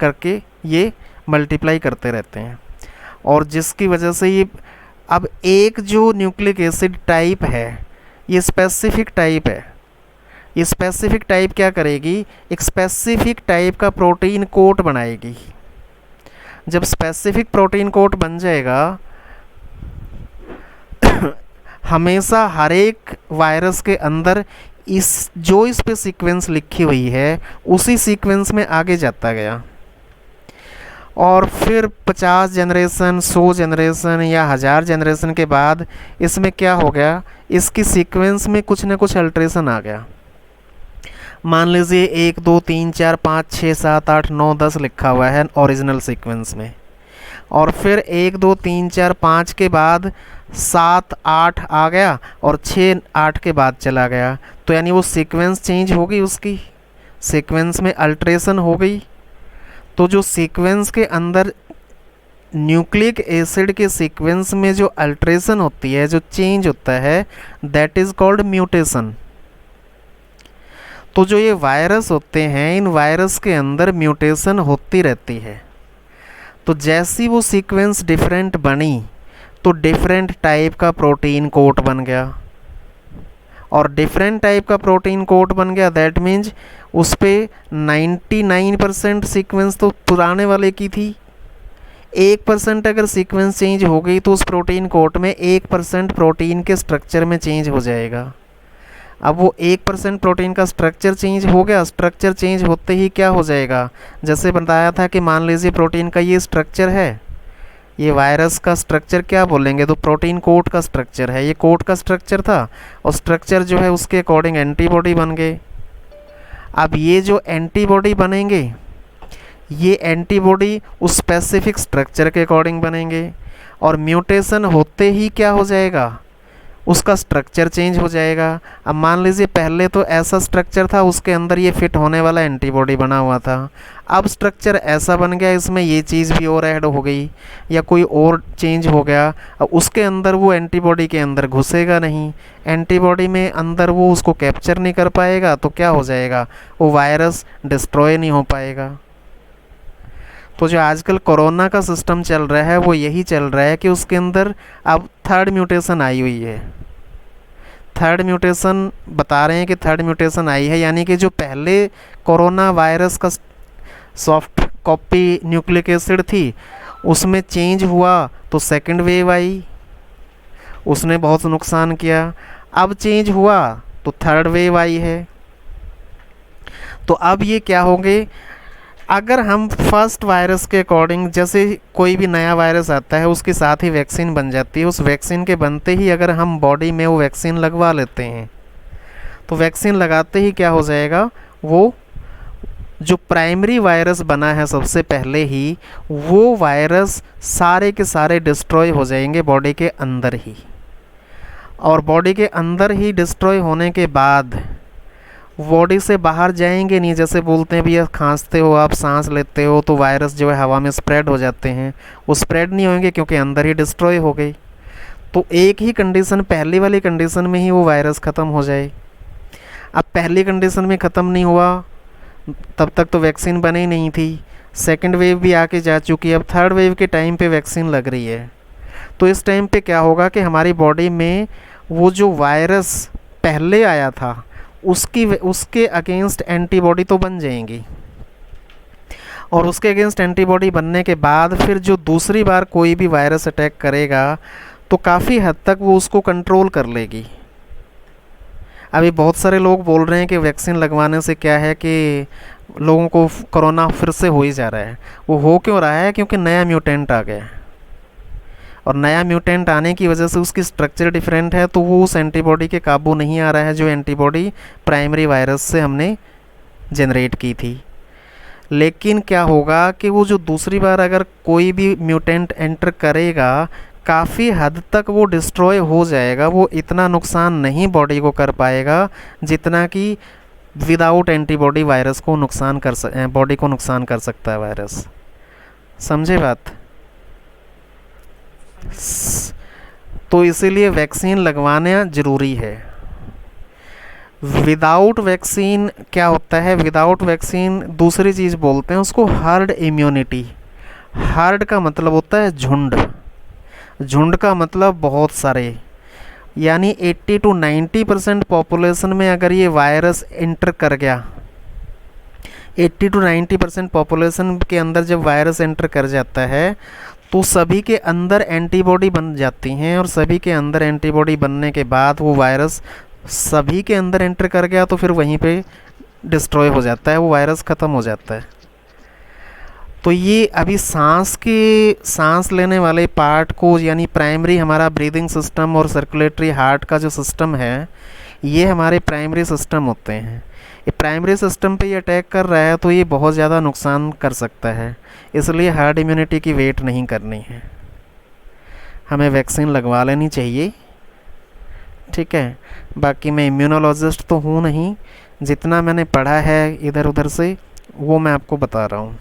करके ये मल्टीप्लाई करते रहते हैं और जिसकी वजह से ये अब एक जो न्यूक्लिक एसिड टाइप है ये स्पेसिफिक टाइप है। ये स्पेसिफिक टाइप क्या करेगी, एक स्पेसिफिक टाइप का प्रोटीन कोट बनाएगी। जब स्पेसिफिक प्रोटीन कोट बन जाएगा हमेशा हर एक वायरस के अंदर इस पे सीक्वेंस लिखी हुई है उसी सीक्वेंस में आगे जाता गया और फिर 50 जनरेशन, 100 जनरेशन या 1000 जनरेशन के बाद इसमें क्या हो गया, इसकी सीक्वेंस में कुछ न कुछ अल्ट्रेशन आ गया। मान लीजिए 1 2 3 4 5 6 7 8 9 10 लिखा हुआ है ओरिजिनल सीक्वेंस में और फिर 1 2 3 4 5 के बाद 7 8 आ गया और 6 8 के बाद चला गया। तो यानी वो सीक्वेंस चेंज हो गई, उसकी सीक्वेंस में अल्ट्रेशन हो गई। तो जो सीक्वेंस के अंदर न्यूक्लिक एसिड के सीक्वेंस में जो अल्ट्रेशन होती है, जो चेंज होता है, दैट इज़ कॉल्ड म्यूटेशन। तो जो ये वायरस होते हैं इन वायरस के अंदर म्यूटेशन होती रहती है। तो जैसी वो सीक्वेंस डिफरेंट बनी तो डिफरेंट टाइप का प्रोटीन कोट बन गया और डिफरेंट टाइप का प्रोटीन कोट बन गया दैट मीन्स उस पर 99% सीक्वेंस तो पुराने वाले की थी। 1% अगर सीक्वेंस चेंज हो गई तो उस प्रोटीन कोट में 1% प्रोटीन के स्ट्रक्चर में चेंज हो जाएगा। अब वो 1% प्रोटीन का स्ट्रक्चर चेंज हो गया, स्ट्रक्चर चेंज होते ही क्या हो जाएगा, जैसे बताया था कि मान लीजिए प्रोटीन का ये स्ट्रक्चर है, ये वायरस का स्ट्रक्चर क्या बोलेंगे तो प्रोटीन कोट का स्ट्रक्चर है, ये कोट का स्ट्रक्चर था और स्ट्रक्चर जो है उसके अकॉर्डिंग एंटीबॉडी बन गए। अब ये जो एंटीबॉडी बनेंगे ये एंटीबॉडी उस स्पेसिफिक स्ट्रक्चर के अकॉर्डिंग बनेंगे और म्यूटेशन होते ही क्या हो जाएगा, उसका स्ट्रक्चर चेंज हो जाएगा। अब मान लीजिए पहले तो ऐसा स्ट्रक्चर था उसके अंदर ये फिट होने वाला एंटीबॉडी बना हुआ था, अब स्ट्रक्चर ऐसा बन गया इसमें ये चीज़ भी और ऐड हो गई या कोई और चेंज हो गया। अब उसके अंदर वो एंटीबॉडी के अंदर घुसेगा नहीं, एंटीबॉडी में अंदर वो उसको कैप्चर नहीं कर पाएगा तो क्या हो जाएगा, वो वायरस डिस्ट्रॉय नहीं हो पाएगा। तो जो आजकल कोरोना का सिस्टम चल रहा है वो यही चल रहा है कि उसके अंदर अब थर्ड म्यूटेशन आई हुई है। थर्ड म्यूटेशन बता रहे हैं कि थर्ड म्यूटेशन आई है, यानी कि जो पहले कोरोना वायरस का सॉफ्ट कॉपी न्यूक्लिक एसिड थी उसमें चेंज हुआ तो सेकंड वेव आई, उसने बहुत नुकसान किया। अब चेंज हुआ तो थर्ड वेव आई है। तो अब ये क्या होंगे, अगर हम फर्स्ट वायरस के अकॉर्डिंग, जैसे कोई भी नया वायरस आता है उसके साथ ही वैक्सीन बन जाती है, उस वैक्सीन के बनते ही अगर हम बॉडी में वो वैक्सीन लगवा लेते हैं तो वैक्सीन लगाते ही क्या हो जाएगा, वो जो प्राइमरी वायरस बना है सबसे पहले ही वो वायरस सारे के सारे डिस्ट्रॉय हो जाएंगे बॉडी के अंदर ही। और बॉडी के अंदर ही डिस्ट्रॉय होने के बाद बॉडी से बाहर जाएंगे नहीं। जैसे बोलते हैं भैया खांसते हो आप, सांस लेते हो तो वायरस जो है हवा में स्प्रेड हो जाते हैं, वो स्प्रेड नहीं होंगे क्योंकि अंदर ही डिस्ट्रॉय हो गई। तो एक ही कंडीशन, पहली वाली कंडीशन में ही वो वायरस ख़त्म हो जाए। अब पहली कंडीशन में ख़त्म नहीं हुआ तब तक तो वैक्सीन बनी नहीं थी, सेकेंड वेव भी आके जा चुकी है, अब थर्ड वेव के टाइम पे वैक्सीन लग रही है। तो इस टाइम पे क्या होगा कि हमारी बॉडी में वो जो वायरस पहले आया था उसके अगेंस्ट एंटीबॉडी तो बन जाएंगी और उसके अगेंस्ट एंटीबॉडी बनने के बाद फिर जो दूसरी बार कोई भी वायरस अटैक करेगा तो काफ़ी हद तक वो उसको कंट्रोल कर लेगी। अभी बहुत सारे लोग बोल रहे हैं कि वैक्सीन लगवाने से क्या है कि लोगों को कोरोना फिर से हो ही जा रहा है। वो हो क्यों रहा है, क्योंकि नया म्यूटेंट आ गया और नया म्यूटेंट आने की वजह से उसकी स्ट्रक्चर डिफरेंट है तो वो उस एंटीबॉडी के काबू नहीं आ रहा है जो एंटीबॉडी प्राइमरी वायरस से हमने जनरेट की थी। लेकिन क्या होगा कि वो जो दूसरी बार अगर कोई भी म्यूटेंट एंटर करेगा काफ़ी हद तक वो डिस्ट्रॉय हो जाएगा, वो इतना नुकसान नहीं बॉडी को कर पाएगा जितना कि विदाउट एंटीबॉडी वायरस को नुकसान बॉडी को नुकसान कर सकता है वायरस। समझे बात? तो इसीलिए वैक्सीन लगवाना ज़रूरी है। विदाउट वैक्सीन क्या होता है? विदाउट वैक्सीन दूसरी चीज़ बोलते हैं उसको हर्ड इम्यूनिटी। हर्ड का मतलब होता है झुंड, झुंड का मतलब बहुत सारे, यानी 80 to 90% पॉपुलेशन में अगर ये वायरस एंटर कर गया, 80 to 90% पॉपुलेशन के अंदर जब वायरस एंटर कर जाता है तो सभी के अंदर एंटीबॉडी बन जाती हैं, और सभी के अंदर एंटीबॉडी बनने के बाद वो वायरस सभी के अंदर एंटर कर गया तो फिर वहीं पे डिस्ट्रॉय हो जाता है, वो वायरस ख़त्म हो जाता है। तो ये अभी सांस लेने वाले पार्ट को, यानी प्राइमरी हमारा ब्रीदिंग सिस्टम और सर्कुलेटरी हार्ट का जो सिस्टम है, ये हमारे प्राइमरी सिस्टम होते हैं। ये प्राइमरी सिस्टम पे ये अटैक कर रहा है तो ये बहुत ज़्यादा नुकसान कर सकता है, इसलिए हार्ड इम्यूनिटी की वेट नहीं करनी है, हमें वैक्सीन लगवा लेनी चाहिए। ठीक है, बाकी मैं इम्यूनोलॉजिस्ट तो हूँ नहीं, जितना मैंने पढ़ा है इधर उधर से वो मैं आपको बता रहा हूँ।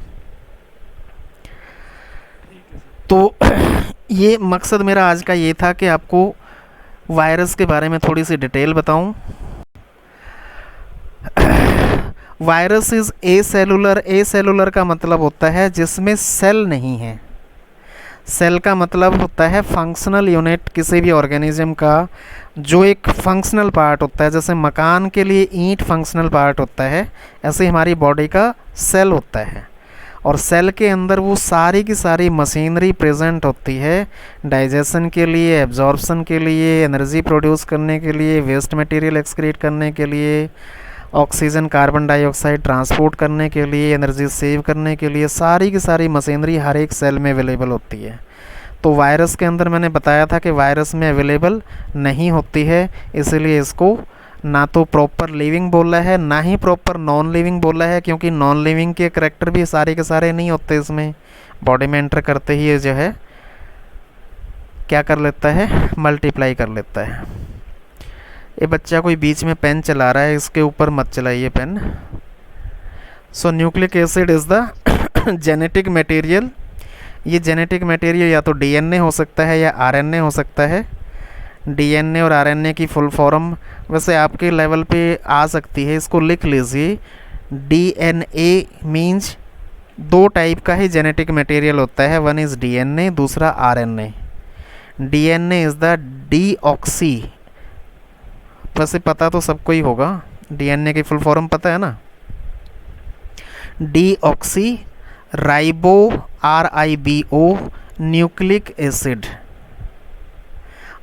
तो ये मकसद मेरा आज का ये था कि आपको वायरस के बारे में थोड़ी सी डिटेल बताऊं। Virus is a cellular. A cellular का मतलब होता है जिसमें सेल नहीं है। सेल का मतलब होता है फंक्शनल यूनिट किसी भी ऑर्गेनिज्म का, जो एक फंक्शनल पार्ट होता है। जैसे मकान के लिए ईंट फंक्शनल पार्ट होता है, ऐसे हमारी बॉडी का सेल होता है, और सेल के अंदर वो सारी की सारी मशीनरी प्रेजेंट होती है, डाइजेशन के लिए, एब्जॉर्प्शन के लिए, एनर्जी प्रोड्यूस करने के लिए, वेस्ट मटेरियल एक्सक्रीट करने के लिए, ऑक्सीजन कार्बन डाइऑक्साइड ट्रांसपोर्ट करने के लिए, एनर्जी सेव करने के लिए, सारी की सारी मशीनरी हर एक सेल में अवेलेबल होती है। तो वायरस के अंदर मैंने बताया था कि वायरस में अवेलेबल नहीं होती है, इसलिए इसको ना तो प्रॉपर लिविंग बोला है, ना ही प्रॉपर नॉन लिविंग बोला है, क्योंकि नॉन लिविंग के करैक्टर भी सारे के सारे नहीं होते इसमें। बॉडी में एंटर करते ही ये जो है क्या कर लेता है, मल्टीप्लाई कर लेता है। ये बच्चा कोई बीच में पेन चला रहा है, इसके ऊपर मत चलाइए pen. So nucleic acid is the genetic material. ये जेनेटिक मटेरियल या तो डीएनए हो सकता है या आरएनए हो सकता है। डीएनए और आरएनए की फुल फॉर्म वैसे आपके लेवल पे आ सकती है, इसको लिख लीजिए। डीएनए मीन्स दो टाइप का ही जेनेटिक मटेरियल होता है, वन इज़ डीएनए, दूसरा RNA. DNA is the deoxy, वैसे पता तो सबको ही होगा, डीएनए की फुल फॉर्म पता है ना, deoxy ribo RIBO nucleic acid,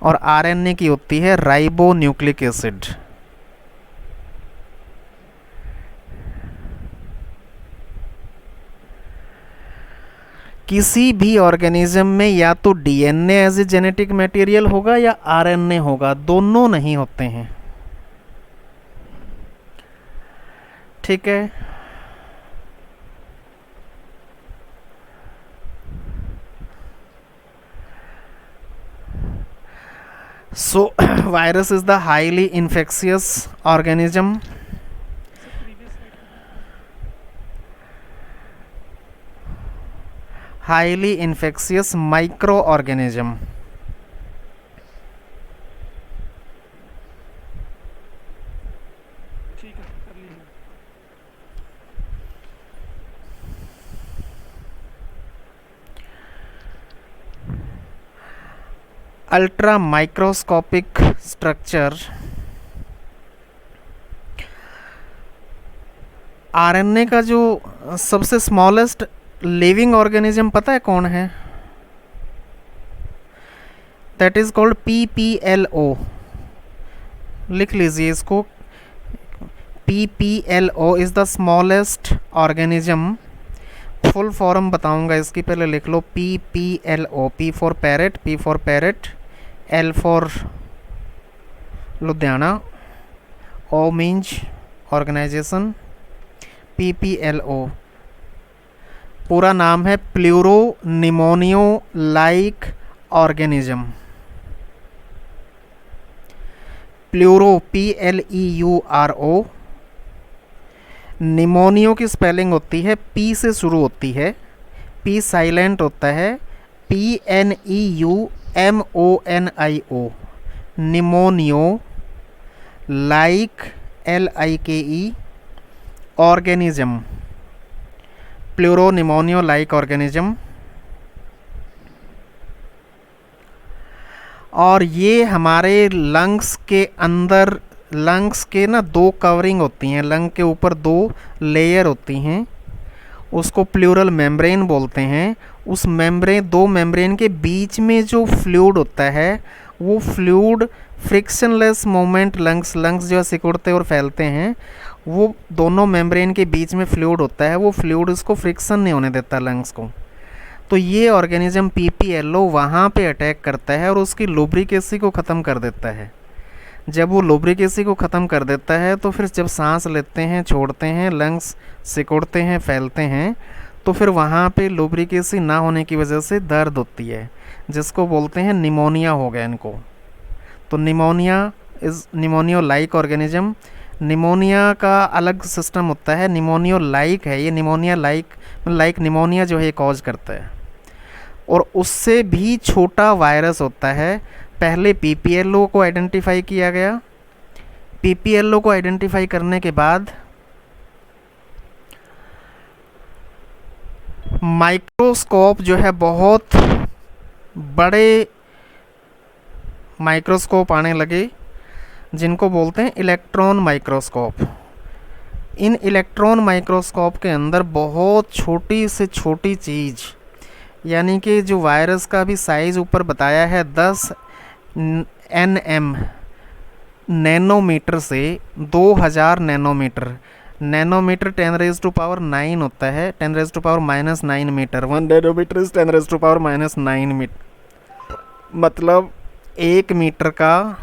और आरएनए की होती है राइबो न्यूक्लिक एसिड। किसी भी ऑर्गेनिज्म में या तो DNA as a genetic material होगा या आरएनए होगा, दोनों नहीं होते हैं। ठीक है, so virus is the highly infectious organism. Highly infectious microorganism. Ultra microscopic structure. RNA का जो सबसे स्मॉलेस्ट लिविंग ऑर्गेनिज्म पता है कौन है? That is called PPLO। लिख लीजिए इसको, PPLO is the smallest organism. Full form बताऊंगा इसकी, पहले लिख लो PPLO। P for parrot, P for parrot, L for Ludhiana, O means organisation, PPLO। पूरा नाम है pleuro pneumonio like organism. Pleuro PLEURO pneumonio की स्पेलिंग होती है, पी से शुरू होती है, पी साइलेंट होता है, PNEUMONIO, pneumonio, like LIKE, organism, pleuro pneumonio like organism. और ये हमारे लंग्स के अंदर, लंग्स के ना दो कवरिंग होती हैं, लंग के ऊपर दो लेयर होती हैं, उसको प्लूरल मेम्ब्रेन बोलते हैं। उस मेम्ब्रेन, दो मेम्ब्रेन के बीच में जो फ्लूइड होता है, वो फ्लूइड फ्रिक्शनलेस मोमेंट, लंग्स जो सिकुड़ते और फैलते हैं, वो दोनों मेम्ब्रेन के बीच में फ्लूइड होता है, वो फ्लूइड उसको फ्रिक्शन नहीं होने देता लंग्स को। तो ये ऑर्गेनिज्म PPLO वहाँ पे अटैक करता है और उसकी लुब्रिकेसी को ख़त्म कर देता है। जब वो लुब्रिकेसी को ख़त्म कर देता है तो फिर जब सांस लेते हैं, छोड़ते हैं, लंग्स सिकुड़ते हैं, फैलते हैं, तो फिर वहाँ पे लुब्रिकेसी ना होने की वजह से दर्द होती है, जिसको बोलते हैं निमोनिया हो गया इनको। तो pneumonia is pneumonio like organism. Pneumonia का अलग सिस्टम होता है, निमोनियो लाइक है ये, निमोनिया लाइक निमोनिया जो है कॉज करता है। और उससे भी छोटा वायरस होता है। पहले PPLO को आइडेंटिफाई किया गया, PPLO को आइडेंटिफाई करने के बाद माइक्रोस्कोप जो है, बहुत बड़े माइक्रोस्कोप आने लगे, जिनको बोलते हैं इलेक्ट्रॉन माइक्रोस्कोप। इन इलेक्ट्रॉन माइक्रोस्कोप के अंदर बहुत छोटी से छोटी चीज़, यानी कि जो वायरस का भी साइज़ ऊपर बताया है 10 nm नैनोमीटर से 2000 नैनोमीटर, नैनोमीटर 10⁻⁹ होता है, 10⁻⁻⁹ मीटर, 1 नैनोमीटर इज 10⁻⁻⁹ मीटर, मतलब 1 मीटर का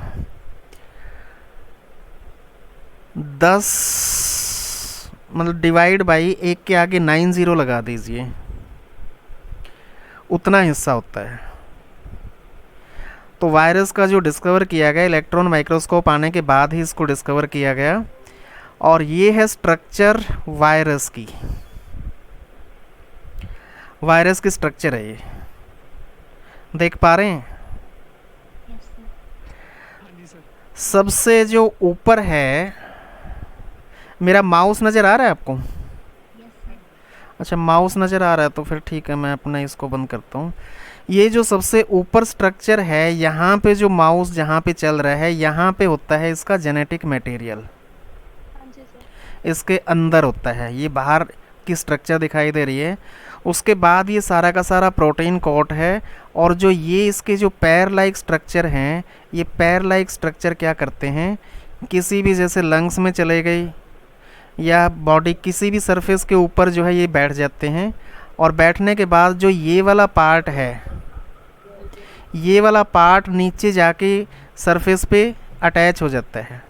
10, मतलब डिवाइड बाई 1 के आगे 9 ज़ीरो लगा दीजिए, उतना हिस्सा होता है। तो वायरस का जो डिस्कवर किया गया, इलेक्ट्रॉन माइक्रोस्कोप आने के बाद ही इसको डिस्कवर किया गया। और ये है स्ट्रक्चर वायरस की, वायरस की स्ट्रक्चर है ये, देख पा रहे हैं। सबसे जो ऊपर है, मेरा माउस नज़र आ रहा है आपको? अच्छा, माउस नज़र आ रहा है तो फिर ठीक है, मैं अपना इसको बंद करता हूँ। ये जो सबसे ऊपर स्ट्रक्चर है, यहाँ पे जो माउस जहाँ पे चल रहा है, यहाँ पे होता है इसका जेनेटिक मटेरियल, इसके अंदर होता है। ये बाहर की स्ट्रक्चर दिखाई दे रही है, उसके बाद ये सारा का सारा प्रोटीन कोट है। और जो ये इसके जो पैर लाइक स्ट्रक्चर हैं, ये पैर लाइक स्ट्रक्चर क्या करते हैं, किसी भी जैसे लंग्स में चले गई या बॉडी किसी भी सरफेस के ऊपर जो है ये बैठ जाते हैं। और बैठने के बाद जो ये वाला पार्ट है, ये वाला पार्ट नीचे जाके सरफेस पे अटैच हो जाता है।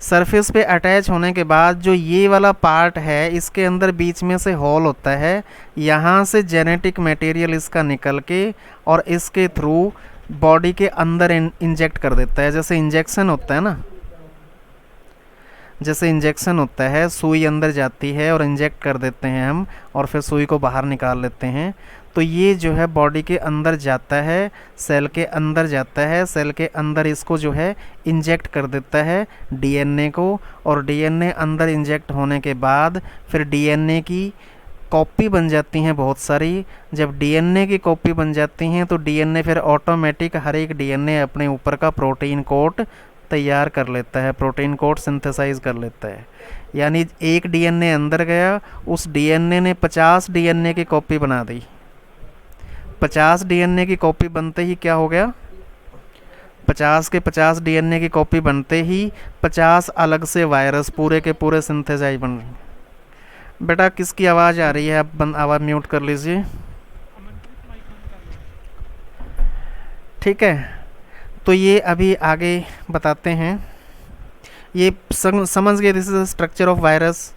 सरफेस पे अटैच होने के बाद जो ये वाला पार्ट है, इसके अंदर बीच में से होल होता है, यहाँ से जेनेटिक मटेरियल इसका निकल के और इसके थ्रू बॉडी के अंदर इंजेक्ट कर देता है। जैसे इंजेक्शन होता है ना, जैसे इंजेक्शन होता है, सुई अंदर जाती है और इंजेक्ट कर देते हैं हम, और फिर सुई को बाहर निकाल लेते हैं। तो ये जो है बॉडी के अंदर जाता है, सेल के अंदर जाता है, सेल के अंदर इसको जो है इंजेक्ट कर देता है DNA को। और DNA अंदर इंजेक्ट होने के बाद फिर DNA की कॉपी बन जाती हैं बहुत सारी। जब DNA की कॉपी बन जाती हैं तो DNA फिर ऑटोमेटिक हर एक DNA अपने ऊपर का प्रोटीन कोट तैयार कर लेता है, प्रोटीन कोड सिंथेसाइज कर लेता है। यानी एक DNA अंदर गया, उस DNA ने 50 DNA की कॉपी बना दी। 50 DNA की कॉपी बनते ही क्या हो गया, 50 के 50 DNA की कॉपी बनते ही 50 अलग से वायरस पूरे के पूरे सिंथेसाइज बन रहे। बेटा किसकी आवाज़ आ रही है, आप आवाज़ म्यूट कर लीजिए, ठीक है। तो ये अभी आगे बताते हैं। ये समझ गए, this is structure of virus.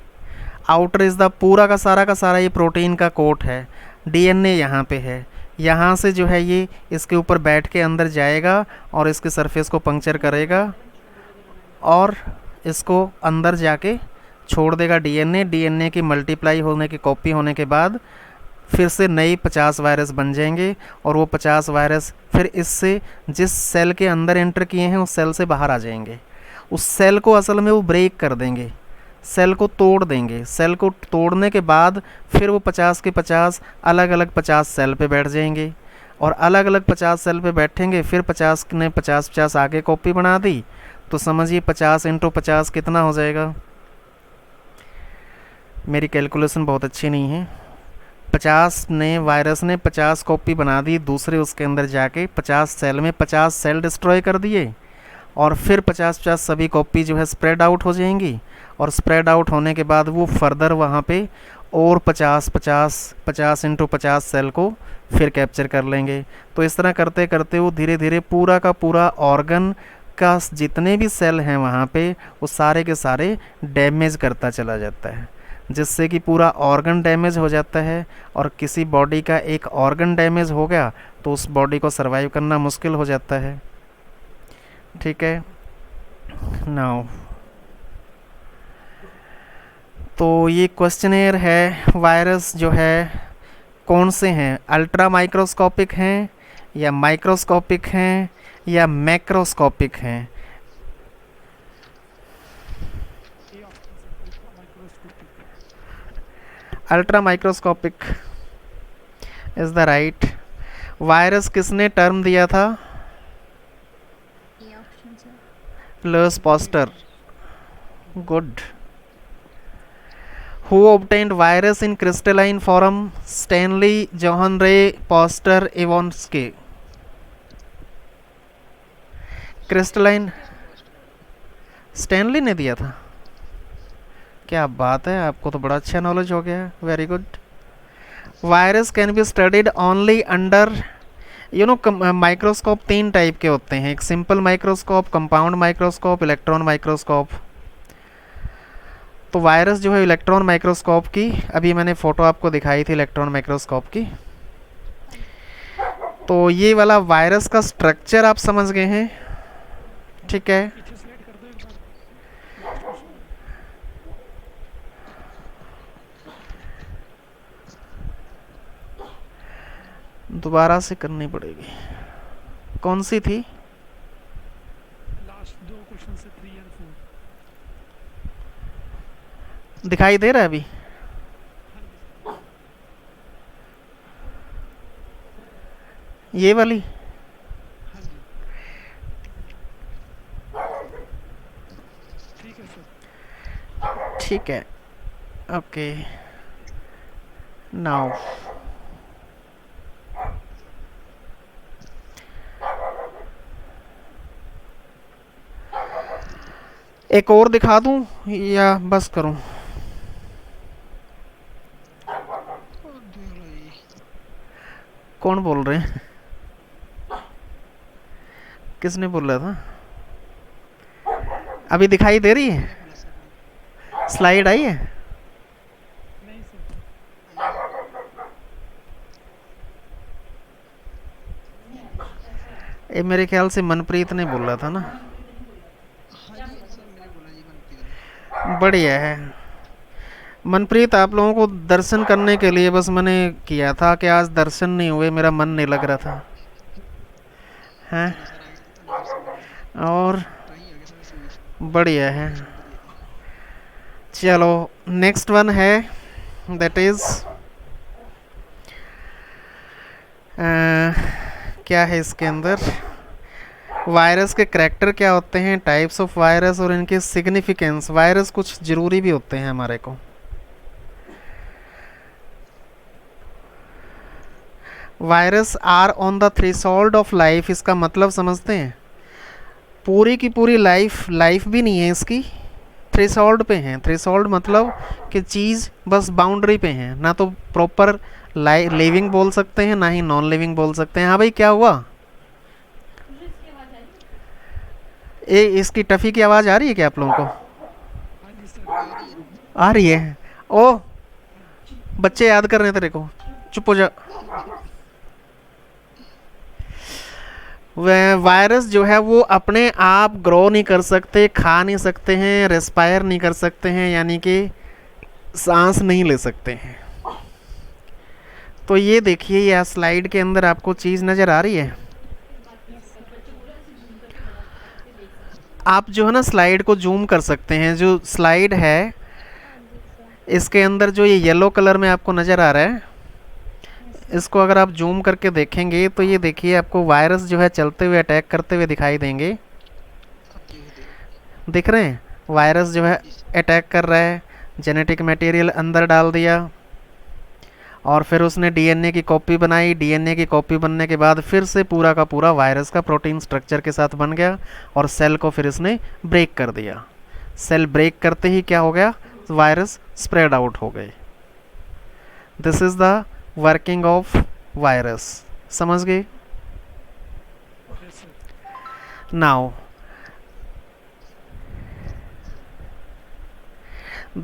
Outer is the पूरा का सारा ये प्रोटीन का कोट है। DNA यहाँ पे है, यहाँ से जो है ये इसके ऊपर बैठ के अंदर जाएगा और इसके सरफेस को पंक्चर करेगा और इसको अंदर जाके छोड़ देगा डीएनए, डीएनए की मल्टीप्लाई होने की, कॉपी होने के बाद फिर से नई 50 वायरस बन जाएंगे, और वो 50 वायरस फिर इससे जिस सेल के अंदर एंटर किए हैं उस सेल से बाहर आ जाएंगे। उस सेल को असल में वो ब्रेक कर देंगे, सेल को तोड़ देंगे। सेल को तोड़ने के बाद फिर वो 50 के 50 अलग अलग 50 सेल पे बैठ जाएंगे, और अलग अलग 50 सेल पे बैठेंगे। फिर 50 ने 50 आगे कॉपी बना दी, तो समझिए 50 इंटू 50 कितना हो जाएगा। मेरी कैलकुलेशन बहुत अच्छी नहीं है। 50 ने, वायरस ने 50 कॉपी बना दी दूसरे उसके अंदर जाके, 50 सेल में 50 सेल डिस्ट्रॉय कर दिए, और फिर 50 सभी कॉपी जो है स्प्रेड आउट हो जाएंगी, और स्प्रेड आउट होने के बाद वो फर्दर वहाँ पे और 50 इंटू 50 सेल को फिर कैप्चर कर लेंगे। तो इस तरह करते करते वो धीरे धीरे पूरा का पूरा ऑर्गन का जितने भी सेल हैं वहाँ पे, वो सारे के सारे डैमेज करता चला जाता है, जिससे कि पूरा ऑर्गन डैमेज हो जाता है। और किसी बॉडी का एक ऑर्गन डैमेज हो गया तो उस बॉडी को सरवाइव करना मुश्किल हो जाता है। ठीक है, नाउ तो ये क्वेश्चनेयर है, वायरस जो है कौन से हैं, अल्ट्रा माइक्रोस्कोपिक हैं या माइक्रोस्कोपिक हैं या मैक्रोस्कोपिक हैं। Ultra microscopic is the right. Virus किसने टर्म दिया था? A option sir. Louis Pasteur. Good. Who obtained virus in crystalline form? Stanley, Johann Ray, Pasteur, Ivanski. Crystalline Stanley ने दिया था। क्या बात है, आपको तो बड़ा अच्छा नॉलेज हो गया। Very good. Virus can be studied only under microscope 3 type के होते हैं, एक simple microscope, compound microscope, electron microscope. तो वायरस जो है इलेक्ट्रॉन माइक्रोस्कोप की, अभी मैंने फ़ोटो आपको दिखाई थी इलेक्ट्रॉन माइक्रोस्कोप की। तो ये वाला वायरस का स्ट्रक्चर आप समझ गए हैं। ठीक है, दोबारा से करनी पड़ेगी। कौन सी थी? लास्ट 2 क्वेश्चन से 3 और 4। दिखाई दे रहा है अभी? ये वाली? हाँ जी, ठीक है सर। ठीक है, ओके। नाउ एक और दिखा दूं या बस करूं? कौन बोल रहे हैं? किसने बोल रहा था? अभी दिखाई दे रही है? स्लाइड आई है? नहीं सर। ये मेरे ख्याल से मनप्रीत ने बोला था ना। बढ़िया है मनप्रीत, आप लोगों को दर्शन करने के लिए बस मैंने किया था कि आज दर्शन नहीं हुए, मेरा मन नहीं लग रहा था हैं। और बढ़िया है। चलो नेक्स्ट वन है, दैट इज क्या है इसके अंदर, वायरस के करैक्टर क्या होते हैं, टाइप्स ऑफ वायरस और इनके सिग्निफिकेंस। वायरस कुछ ज़रूरी भी होते हैं हमारे को। Virus are on the threshold of life, इसका मतलब समझते हैं? पूरी की पूरी लाइफ भी नहीं है इसकी, थ्रेशोल्ड पे हैं। थ्रेशोल्ड मतलब कि चीज़ बस बाउंड्री पे है, ना तो प्रॉपर लिविंग बोल सकते हैं ना ही नॉन लिविंग बोल सकते हैं। हाँ भाई, क्या हुआ? इसकी टफ़ी की आवाज़ आ रही है क्या आप लोगों को? हाँ जी सर। आ रही है। ओ बच्चे याद कर रहे हैं तेरे को, चुप हो जा। वह वायरस जो है वो अपने आप ग्रो नहीं कर सकते, खा नहीं सकते हैं, रेस्पायर नहीं कर सकते हैं, यानी कि सांस नहीं ले सकते हैं। तो ये देखिए, यह स्लाइड के अंदर आपको चीज़ नज़र आ रही है। आप जो है ना स्लाइड को जूम कर सकते हैं। जो स्लाइड है इसके अंदर जो ये येलो कलर में आपको नज़र आ रहा है, इसको अगर आप जूम करके देखेंगे तो ये देखिए आपको वायरस जो है चलते हुए अटैक करते हुए दिखाई देंगे। जी दिख रहे हैं? वायरस जो है अटैक कर रहा है, जेनेटिक मटेरियल अंदर डाल दिया और फिर उसने डीएनए की कॉपी बनाई। डीएनए की कॉपी बनने के बाद फिर से पूरा का पूरा वायरस का प्रोटीन स्ट्रक्चर के साथ बन गया और सेल को फिर इसने ब्रेक कर दिया। सेल ब्रेक करते ही क्या हो गया? वायरस स्प्रेड आउट हो गए। This is the working of virus. समझ गए? Yes sir. Now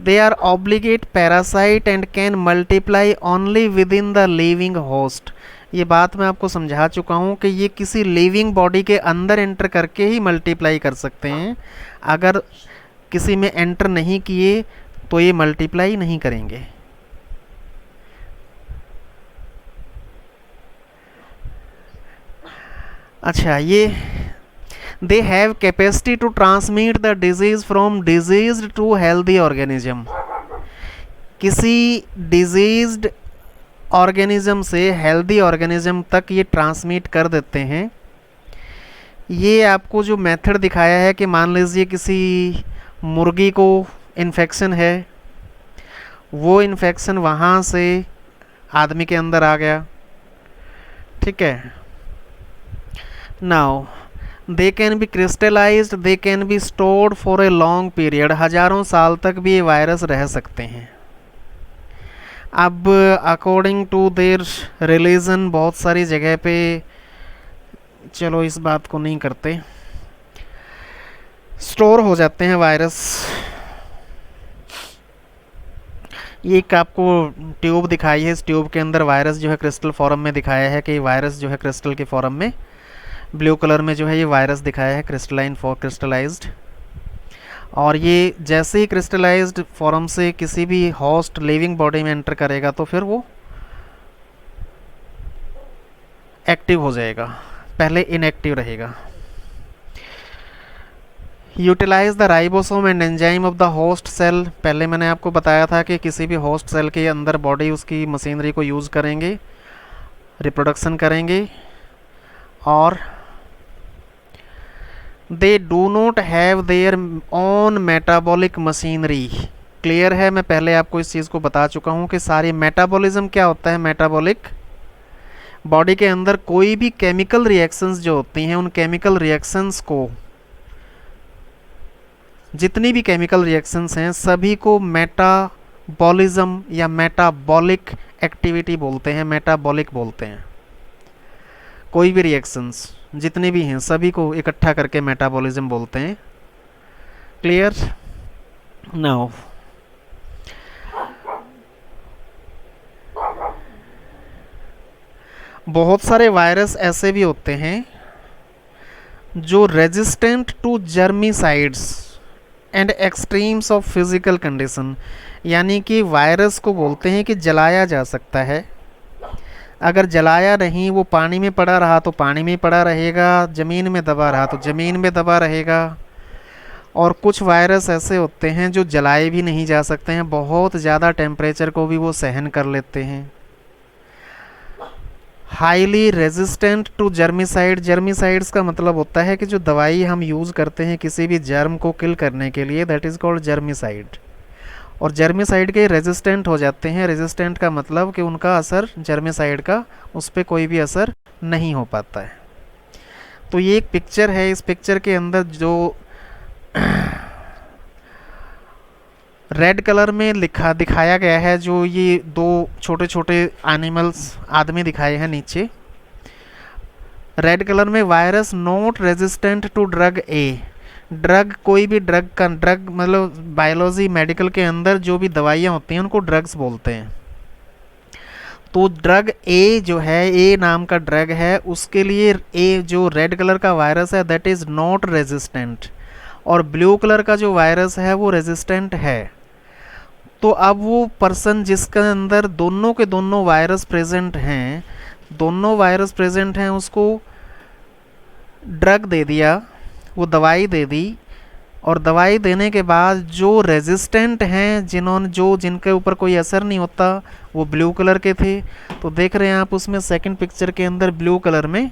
they are obligate parasite and can multiply only within the living host। ये बात मैं आपको समझा चुका हूँ कि ये किसी लिविंग बॉडी के अंदर एंटर करके ही मल्टीप्लाई कर सकते हैं। अगर किसी में एंटर नहीं किए तो ये मल्टीप्लाई नहीं करेंगे। अच्छा, ये they have capacity to transmit the disease from diseased to healthy organism। किसी डिजीज्ड ऑर्गेनिज्म से हेल्दी ऑर्गेनिज्म तक ये ट्रांसमिट कर देते हैं। ये आपको जो मेथड दिखाया है कि मान लीजिए किसी मुर्गी को इन्फेक्शन है, वो इन्फेक्शन वहाँ से आदमी के अंदर आ गया, ठीक है। Now they can be crystallised, they can be stored for a long period. हज़ारों साल तक भी ये वायरस रह सकते हैं। अब अकॉर्डिंग टू देयर रिलीजन बहुत सारी जगह पे, चलो इस बात को नहीं करते, स्टोर हो जाते हैं वायरस। ये एक आपको ट्यूब दिखाई है, इस ट्यूब के अंदर वायरस जो है क्रिस्टल फॉर्म में दिखाया है कि वायरस जो है क्रिस्टल के फॉर्म में, ब्लू कलर में जो है ये वायरस दिखाया है, क्रिस्टलाइन फॉर क्रिस्टलाइज्ड। और ये जैसे ही क्रिस्टलाइज्ड फॉर्म से किसी भी होस्ट लिविंग बॉडी में एंटर करेगा तो फिर वो एक्टिव हो जाएगा, पहले इनएक्टिव रहेगा। Utilize the ribosome and enzyme of the host cell. पहले मैंने आपको बताया था कि किसी भी होस्ट सेल के अंदर बॉडी उसकी मशीनरी को यूज़ करेंगे, रिप्रोडक्शन करेंगे। और they do not have their own metabolic machinery. Clear है? मैं पहले आपको इस चीज़ को बता चुका हूँ कि सारी मेटाबॉलिज्म क्या होता है। मेटाबॉलिक बॉडी के अंदर कोई भी केमिकल रिएक्शंस जो होती हैं, उन केमिकल रिएक्शंस को, जितनी भी केमिकल रिएक्शंस हैं सभी को मेटाबॉलिज्म या मेटाबॉलिक एक्टिविटी बोलते हैं, मेटाबॉलिक बोलते हैं। कोई भी रिएक्शंस जितने भी हैं सभी को इकट्ठा करके मेटाबॉलिज्म बोलते हैं। क्लियर? नाउ बहुत सारे वायरस ऐसे भी होते हैं जो resistant to germicides and extremes of physical condition, यानी कि वायरस को बोलते हैं कि जलाया जा सकता है। अगर जलाया नहीं, वो पानी में पड़ा रहा तो पानी में पड़ा रहेगा, ज़मीन में दबा रहा तो ज़मीन में दबा रहेगा। और कुछ वायरस ऐसे होते हैं जो जलाए भी नहीं जा सकते हैं, बहुत ज़्यादा टेम्परेचर को भी वो सहन कर लेते हैं। Highly resistant to germicide. Germicides का मतलब होता है कि जो दवाई हम यूज़ करते हैं किसी भी जर्म को किल करने के लिए, दैट इज़ कॉल्ड जर्मिसाइड। और जर्मिसाइड के रेजिस्टेंट हो जाते हैं। रेजिस्टेंट का मतलब कि उनका असर, जर्मिसाइड का, उस पर कोई भी असर नहीं हो पाता है। तो ये एक पिक्चर है, इस पिक्चर के अंदर जो रेड कलर में लिखा दिखाया गया है, जो ये दो छोटे छोटे एनिमल्स, आदमी दिखाए हैं नीचे रेड कलर में। Virus not resistant to drug A. Drug, कोई भी ड्रग का, ड्रग मतलब बायोलॉजी मेडिकल के अंदर जो भी दवाइयाँ होती हैं उनको ड्रग्स बोलते हैं। तो ड्रग ए जो है, ए नाम का ड्रग है, उसके लिए ए जो रेड कलर का वायरस है दैट इज़ नॉट रेजिस्टेंट, और ब्लू कलर का जो वायरस है वो रेजिस्टेंट है। तो अब वो पर्सन जिसके अंदर दोनों के दोनों वायरस प्रेजेंट हैं, दोनों वायरस प्रेजेंट हैं, उसको ड्रग दे दिया, वो दवाई दे दी, और दवाई देने के बाद जो रेजिस्टेंट हैं, जिनके ऊपर कोई असर नहीं होता, वो ब्लू कलर के थे। तो देख रहे हैं आप उसमें सेकंड पिक्चर के अंदर ब्लू कलर में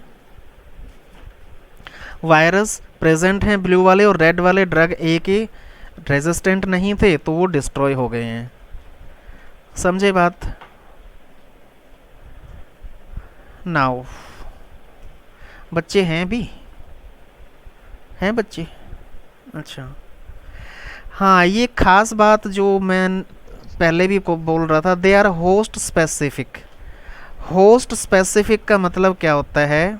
वायरस प्रेजेंट हैं ब्लू वाले, और रेड वाले ड्रग ए के रेजिस्टेंट नहीं थे तो वो डिस्ट्रॉय हो गए हैं। समझे बात? नाउ बच्चे हैं भी हैं बच्चे? अच्छा, हाँ, ये खास बात जो मैं पहले भी को बोल रहा था, they are host specific. Host specific का मतलब क्या होता है?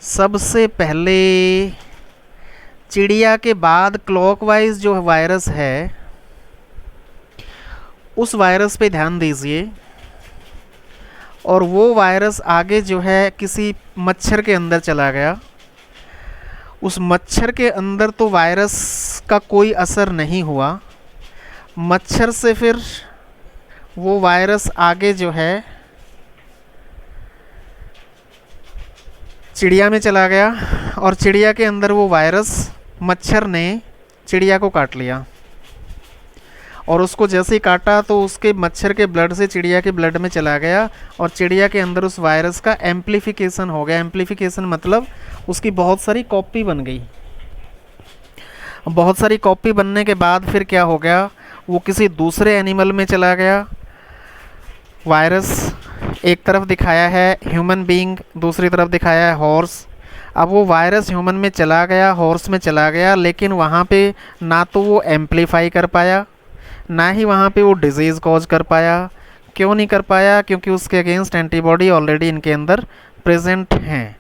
सबसे पहले चिड़िया के बाद क्लॉकवाइज जो वायरस है, उस वायरस पे ध्यान दीजिए, और वो वायरस आगे जो है किसी मच्छर के अंदर चला गया। उस मच्छर के अंदर तो वायरस का कोई असर नहीं हुआ, मच्छर से फिर वो वायरस आगे जो है चिड़िया में चला गया, और चिड़िया के अंदर वो वायरस मच्छर ने चिड़िया को काट लिया, और उसको जैसे ही काटा तो उसके मच्छर के ब्लड से चिड़िया के ब्लड में चला गया, और चिड़िया के अंदर उस वायरस का एम्प्लीफिकेशन हो गया। एम्प्लीफिकेशन मतलब उसकी बहुत सारी कॉपी बन गई। बहुत सारी कॉपी बनने के बाद फिर क्या हो गया, वो किसी दूसरे एनिमल में चला गया। वायरस एक तरफ दिखाया है ह्यूमन बीइंग, दूसरी तरफ दिखाया है हॉर्स। अब वो वायरस ह्यूमन में चला गया, हॉर्स में चला गया, लेकिन वहाँ पे ना तो वो एम्प्लीफाई कर पाया, ना ही वहाँ पे वो डिजीज़ कॉज कर पाया। क्यों नहीं कर पाया? क्योंकि उसके अगेंस्ट एंटीबॉडी ऑलरेडी इनके अंदर प्रेजेंट हैं।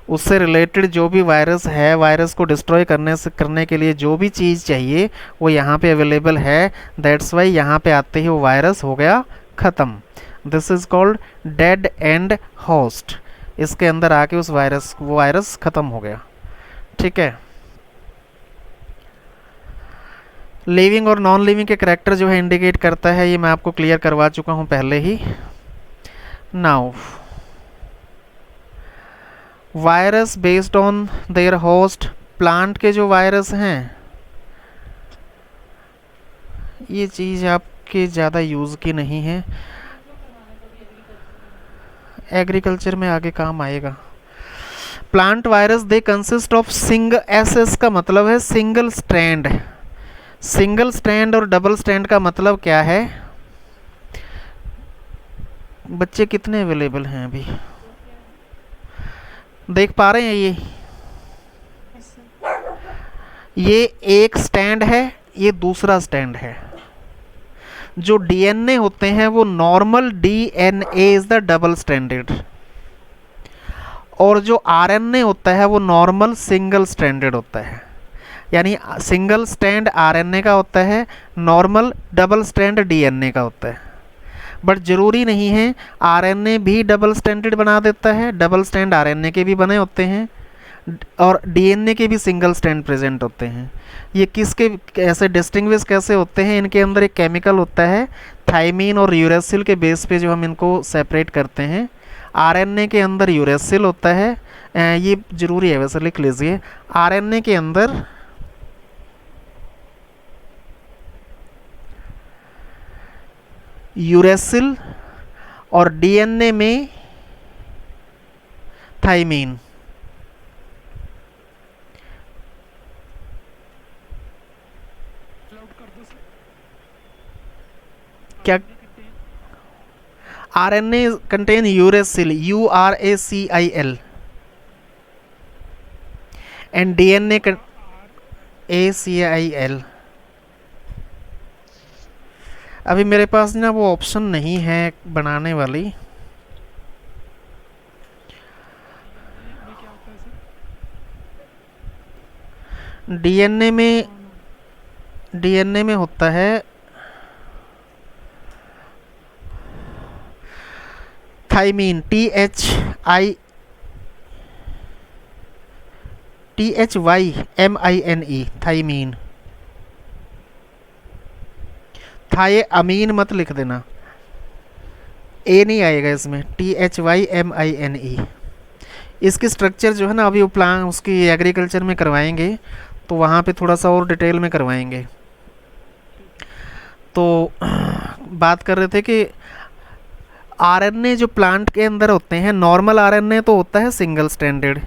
उससे रिलेटेड जो भी वायरस है, वायरस को डिस्ट्रॉय करने के लिए जो भी चीज़ चाहिए वो यहाँ पे अवेलेबल है। दैट्स वाई यहाँ पे आते ही वो वायरस हो गया ख़त्म। This is called dead and host. इसके अंदर आके वो वायरस ख़त्म हो गया। ठीक है। लिविंग और नॉन लिविंग के करैक्टर जो है इंडिकेट करता है, ये मैं आपको क्लियर करवा चुका हूँ पहले ही। Now virus based on their host, plant के जो वायरस हैं, ये चीज़ आपके ज़्यादा यूज़ की नहीं है, एग्रीकल्चर में आगे काम आएगा। Plant virus they consist of SS का मतलब है सिंगल स्ट्रैंड। सिंगल स्ट्रैंड और डबल स्ट्रैंड का मतलब क्या है? बच्चे कितने अवेलेबल हैं अभी? देख पा रहे हैं? ये एक स्टैंड है, ये दूसरा स्टैंड है। जो डीएनए होते हैं वो normal DNA is the double stranded, और जो आरएनए होता है वो नॉर्मल सिंगल स्ट्रैंडेड होता है। यानी सिंगल स्ट्रैंड आरएनए का होता है, नॉर्मल डबल स्ट्रैंड डीएनए का होता है। बट ज़रूरी नहीं है, आरएनए भी डबल स्ट्रैंडेड बना देता है, डबल स्ट्रैंड आरएनए के भी बने होते हैं, और डीएनए के भी सिंगल स्ट्रैंड प्रेजेंट होते हैं। ये किसके ऐसे डिस्टिंग्विश कैसे होते हैं? इनके अंदर एक केमिकल होता है थाइमीन और यूरेसिल के बेस पे जो हम इनको सेपरेट करते हैं। आरएनए के अंदर यूरेसिल होता है, ये ज़रूरी है वैसे, लिख लीजिए। आरएनए के अंदर यूरेसिल और डीएनए में थाइमीन। क्या? RNA contain uracil, URACIL, and DNA ACIL। अभी मेरे पास ना वो ऑप्शन नहीं है बनाने वाली। डीएनए में होता है थाइमीन, THYMINE, थाइमीन। थाए अमीन मत लिख देना, ए नहीं आएगा इसमें, THYMINE। इसकी स्ट्रक्चर जो है ना, अभी वो प्लान उसकी एग्रीकल्चर में करवाएंगे, तो वहाँ पे थोड़ा सा और डिटेल में करवाएंगे। तो बात कर रहे थे कि आरएनए जो प्लांट के अंदर होते हैं, नॉर्मल आरएनए तो होता है सिंगल स्ट्रैंडेड,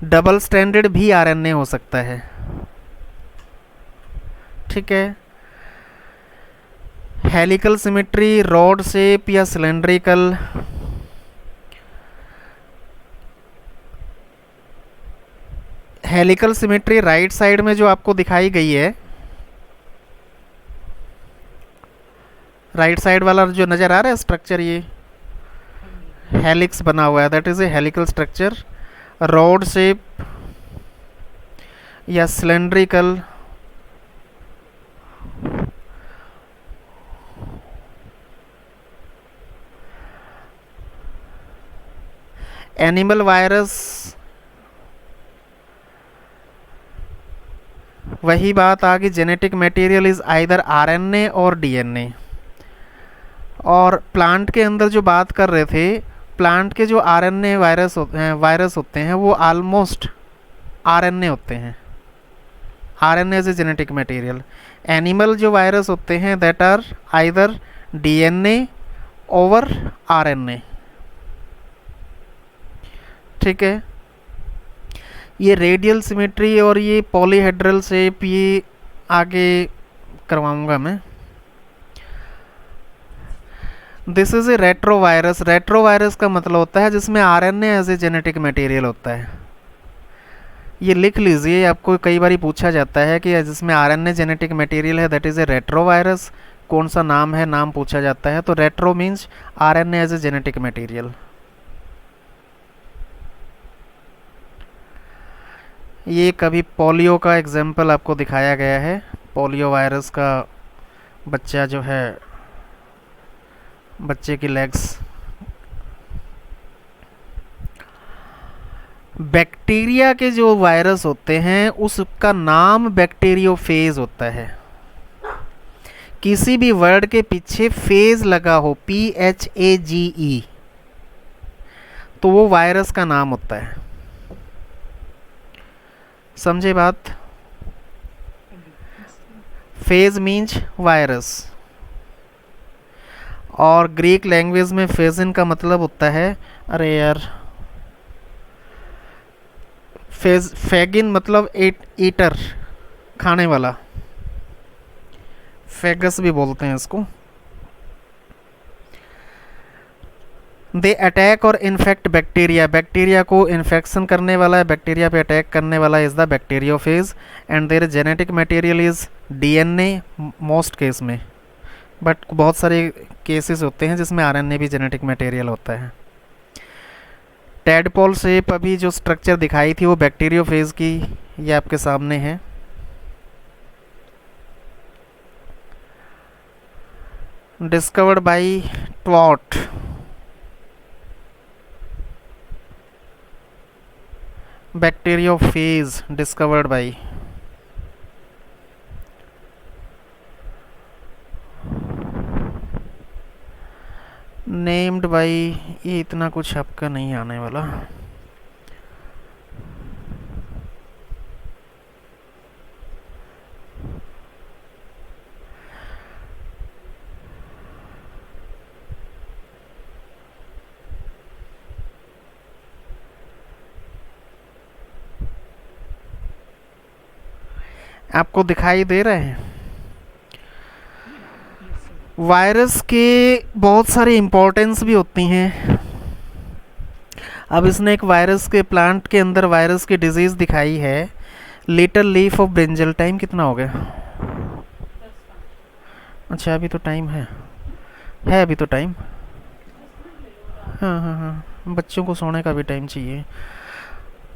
डबल स्ट्रैंडेड भी आरएनए हो सकता है, ठीक है। हेलिकल सिमेट्री, रॉड शेप या cylindrical, helical symmetry right side में जो आपको दिखाई गई है, राइट साइड वाला जो नज़र आ रहा है स्ट्रक्चर, ये हेलिक्स बना हुआ है, that is A helical structure. Rod shape या सिलेंड्रिकल, एनिमल वायरस, वही बात आ गई, genetic material is either RNA और डीएनए। और प्लांट के अंदर जो बात कर रहे थे, प्लांट के जो आरएनए वायरस होते हैं वो ऑलमोस्ट आरएनए होते हैं, RNA is a genetic material. Animal जो वायरस होते हैं that are either DNA over RNA, ठीक है। ये रेडियल सिमेट्री और ये पॉलीहेड्रल शेप ये आगे करवाऊंगा मैं। This is a retrovirus. Retrovirus का मतलब होता है जिसमें RNA as a genetic material होता है। ये लिख लीजिए, आपको कई बार पूछा जाता है कि जिसमें आरएनए जेनेटिक मटेरियल है दैट इज़ ए रेट्रोवायरस। कौन सा नाम है, नाम पूछा जाता है, तो retro means RNA as a genetic material. ये कभी पोलियो का एग्जाम्पल आपको दिखाया गया है, पोलियो वायरस का बच्चा जो है, बच्चे की लेग्स। बैक्टीरिया के जो वायरस होते हैं उसका नाम बैक्टीरियोफेज होता है। किसी भी वर्ड के पीछे फेज लगा हो, PHAGE, तो वो वायरस का नाम होता है। समझे बात? Phase means virus. और ग्रीक लैंग्वेज में फेजिन का मतलब होता है, अरे यार, फैगिन मतलब ईटर, खाने वाला, फेगस भी बोलते हैं इसको। दे अटैक और इन्फेक्ट बैक्टीरिया, बैक्टीरिया को इन्फेक्शन करने वाला है, बैक्टीरिया पे अटैक करने वाला is the bacteriophage. And there genetic material is DNA most case में, बट बहुत सारे केसेस होते हैं जिसमें आरएनए भी जेनेटिक मटेरियल होता है। टैडपोल शेप अभी जो स्ट्रक्चर दिखाई थी वो बैक्टीरियोफेज की, ये आपके सामने है। डिस्कवर्ड बाय ट्वॉट, bacteriophage discovered by. Named by, ये इतना कुछ आपका नहीं आने वाला। आपको दिखाई दे रहे हैं? वायरस के बहुत सारी इम्पोर्टेंस भी होती हैं। अब इसने एक वायरस के प्लांट के अंदर वायरस की डिजीज़ दिखाई है, little leaf of brinjal. Time कितना हो गया? अच्छा, अभी तो टाइम है अभी तो टाइम। हाँ हाँ हाँ, बच्चों को सोने का भी टाइम चाहिए।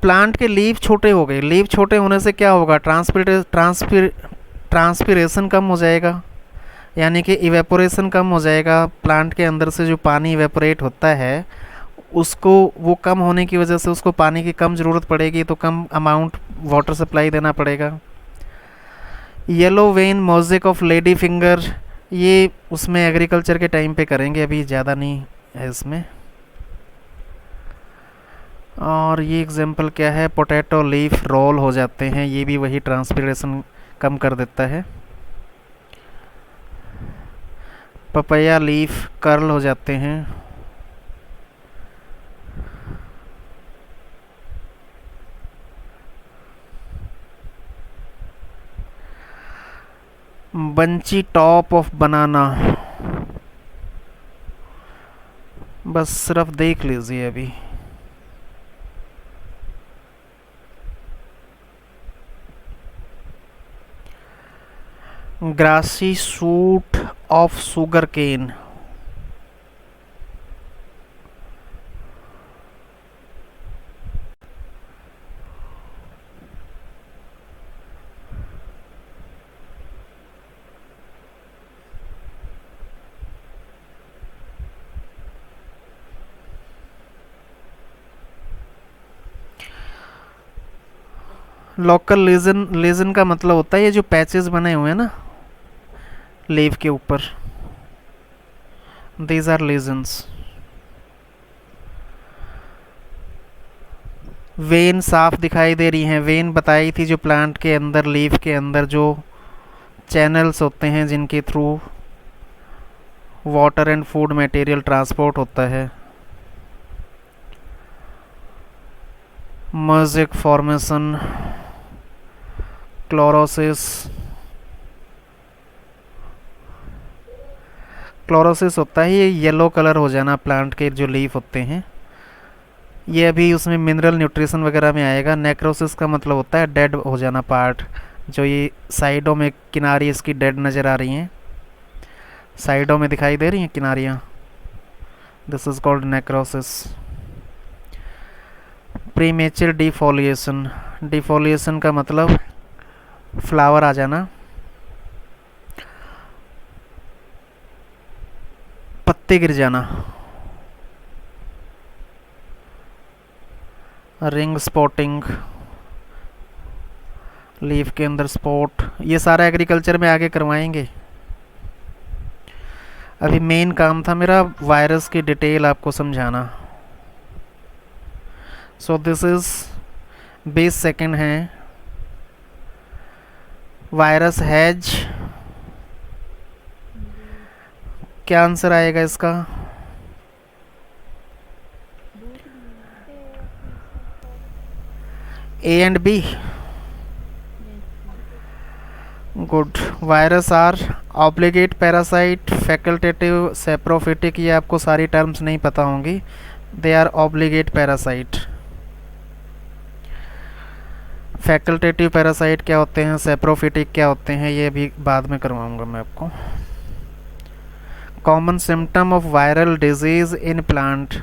प्लांट के लीफ छोटे हो गए, लीफ छोटे होने से क्या होगा? ट्रांसपिरेशन कम हो जाएगा, यानी कि इवेपोरेशन कम हो जाएगा, प्लांट के अंदर से जो पानी इवेपोरेट होता है उसको, वो कम होने की वजह से उसको पानी की कम ज़रूरत पड़ेगी, तो कम अमाउंट वाटर सप्लाई देना पड़ेगा। Yellow vein mosaic of lady finger, ये उसमें एग्रीकल्चर के टाइम पे करेंगे, अभी ज़्यादा नहीं है इसमें। और ये एग्जांपल क्या है, पोटैटो लीफ रोल हो जाते हैं, ये भी वही ट्रांसपीरेशन कम कर देता है। पपैया लीफ कर्ल हो जाते हैं। बंची टॉप ऑफ बनाना, बस सिर्फ देख लीजिए अभी। Grassy shoot of sugar cane, local lesion, lesion का मतलब होता है ये जो पैचेस बने हुए हैं ना लीफ के ऊपर, दीज आर लेजन्स। वेन साफ दिखाई दे रही हैं, वेन बताई थी जो प्लांट के अंदर, लीफ के अंदर जो चैनल्स होते हैं जिनके through water and food material transport होता है। मोज़ेक फॉर्मेशन, क्लोरोसिस, क्लोरोसिस होता है ये येलो कलर हो जाना प्लांट के जो लीफ होते हैं, ये अभी उसमें मिनरल न्यूट्रिशन वगैरह में आएगा। नेक्रोसिस का मतलब होता है डेड हो जाना पार्ट, जो ये साइडों में किनारी इसकी डेड नज़र आ रही हैं, साइडों में दिखाई दे रही हैं किनारियाँ, this is called necrosis. Premature defoliation, defoliation का मतलब फ्लावर आ जाना, पत्ते गिर जाना। रिंग स्पॉटिंग, लीफ के अंदर स्पॉट, ये सारा एग्रीकल्चर में आगे करवाएंगे। अभी मेन काम था मेरा वायरस की डिटेल आपको समझाना। सो दिस इज 20 सेकेंड है। वायरस हैज, क्या आंसर आएगा इसका? A and B, good. Virus are obligate parasite, facultative, saprophytic, ये आपको सारी टर्म्स नहीं पता होंगी, they are obligate parasite. Facultative parasite क्या होते हैं, सेप्रोफिटिक क्या होते हैं, ये भी बाद में करवाऊंगा मैं आपको। Common symptom of viral disease in plant,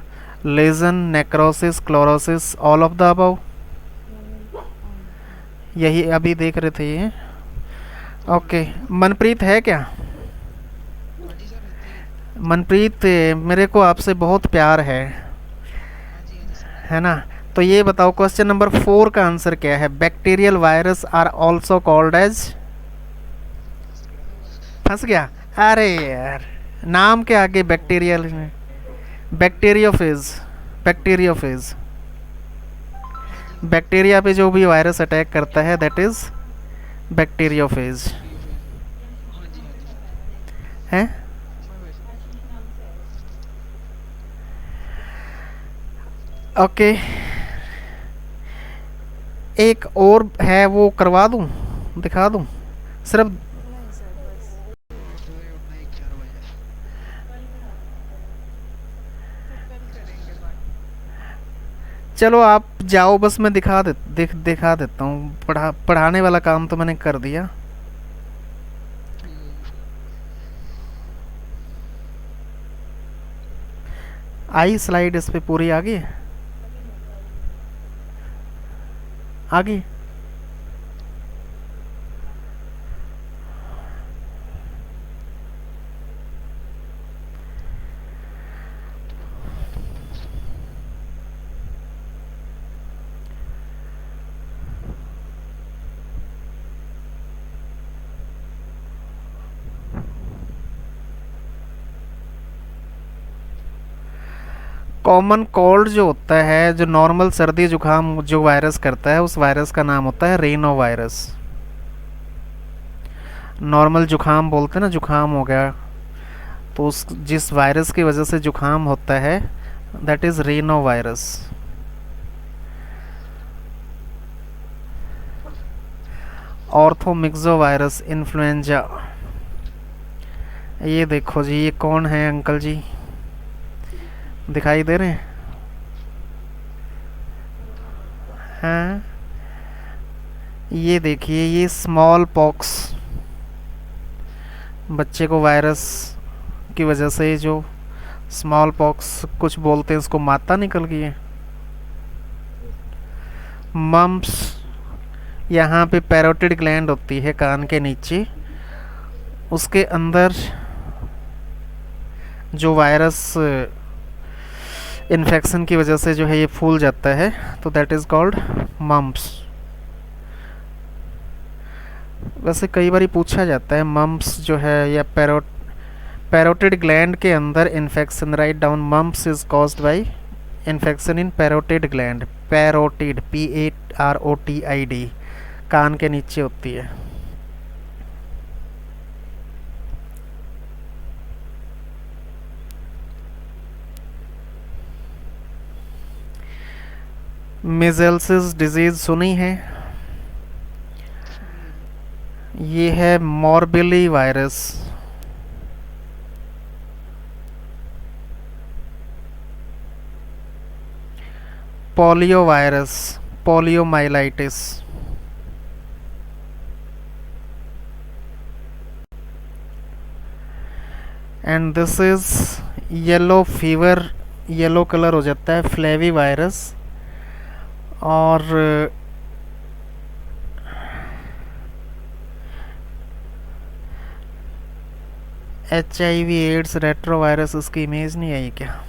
lesion, necrosis, chlorosis, all of the above, यही अभी देख रहे थे ये। ओके, मनप्रीत है क्या? हाँ जी सर, रहती है। मनप्रीत, मेरे को आपसे बहुत प्यार हाँ जी सर। है ना? तो ये बताओ क्वेश्चन नंबर 4 का आंसर क्या है? Bacterial virus are also called as, फंस गया? अरे यार, नाम के आगे बैक्टीरियल, बैक्टीरियोफेज, बैक्टीरियोफेज, बैक्टीरिया पे जो भी वायरस अटैक करता है दैट इज बैक्टीरियोफेज हाँ जी है। हाँ वैसे। ओके, एक और है, वो करवा दूं, दिखा दूं सिर्फ? सोए उठना ही 4 बजे। चलो आप जाओ, बस मैं दिखा देता हूँ। पढ़ाने वाला काम तो मैंने कर दिया। आई स्लाइड इस पे पूरी आ गई, आ गई। कॉमन कोल्ड जो होता है, जो नॉर्मल सर्दी जुकाम जो वायरस करता है, उस वायरस का नाम होता है रीनो वायरस। नॉर्मल जुकाम बोलते हैं ना, जुकाम हो गया, तो उस जिस वायरस की वजह से जुकाम होता है, that is rhinovirus. Orthomyxovirus, influenza. ये देखो जी, ये कौन है अंकल जी, दिखाई दे रहे हैं? हाँ, ये देखिए, ये स्मॉल पॉक्स, बच्चे को वायरस की वजह से जो स्मॉल पॉक्स कुछ बोलते हैं, उसको माता निकल गई है। मम्प्स, यहाँ पे पैरोटिड ग्लैंड होती है कान के नीचे, उसके अंदर जो वायरस इन्फेक्शन की वजह से जो है ये फूल जाता है, तो दैट इज़ कॉल्ड मम्प्स। वैसे कई बार पूछा जाता है मम्प्स जो है या पैरोटिड ग्लैंड के अंदर infection, write down, mumps is caused by infection in parotid gland. Parotid, PAROTID, कान के नीचे होती है। मिज़ल्स डिजीज़ सुनी है? ये है morbilli virus. Polio virus, poliomyelitis. And this is yellow fever, yellow colour हो जाता है, फ्लेवी वायरस। और HIV एड्स रेट्रो वायरस, उसकी इमेज नहीं आई क्या?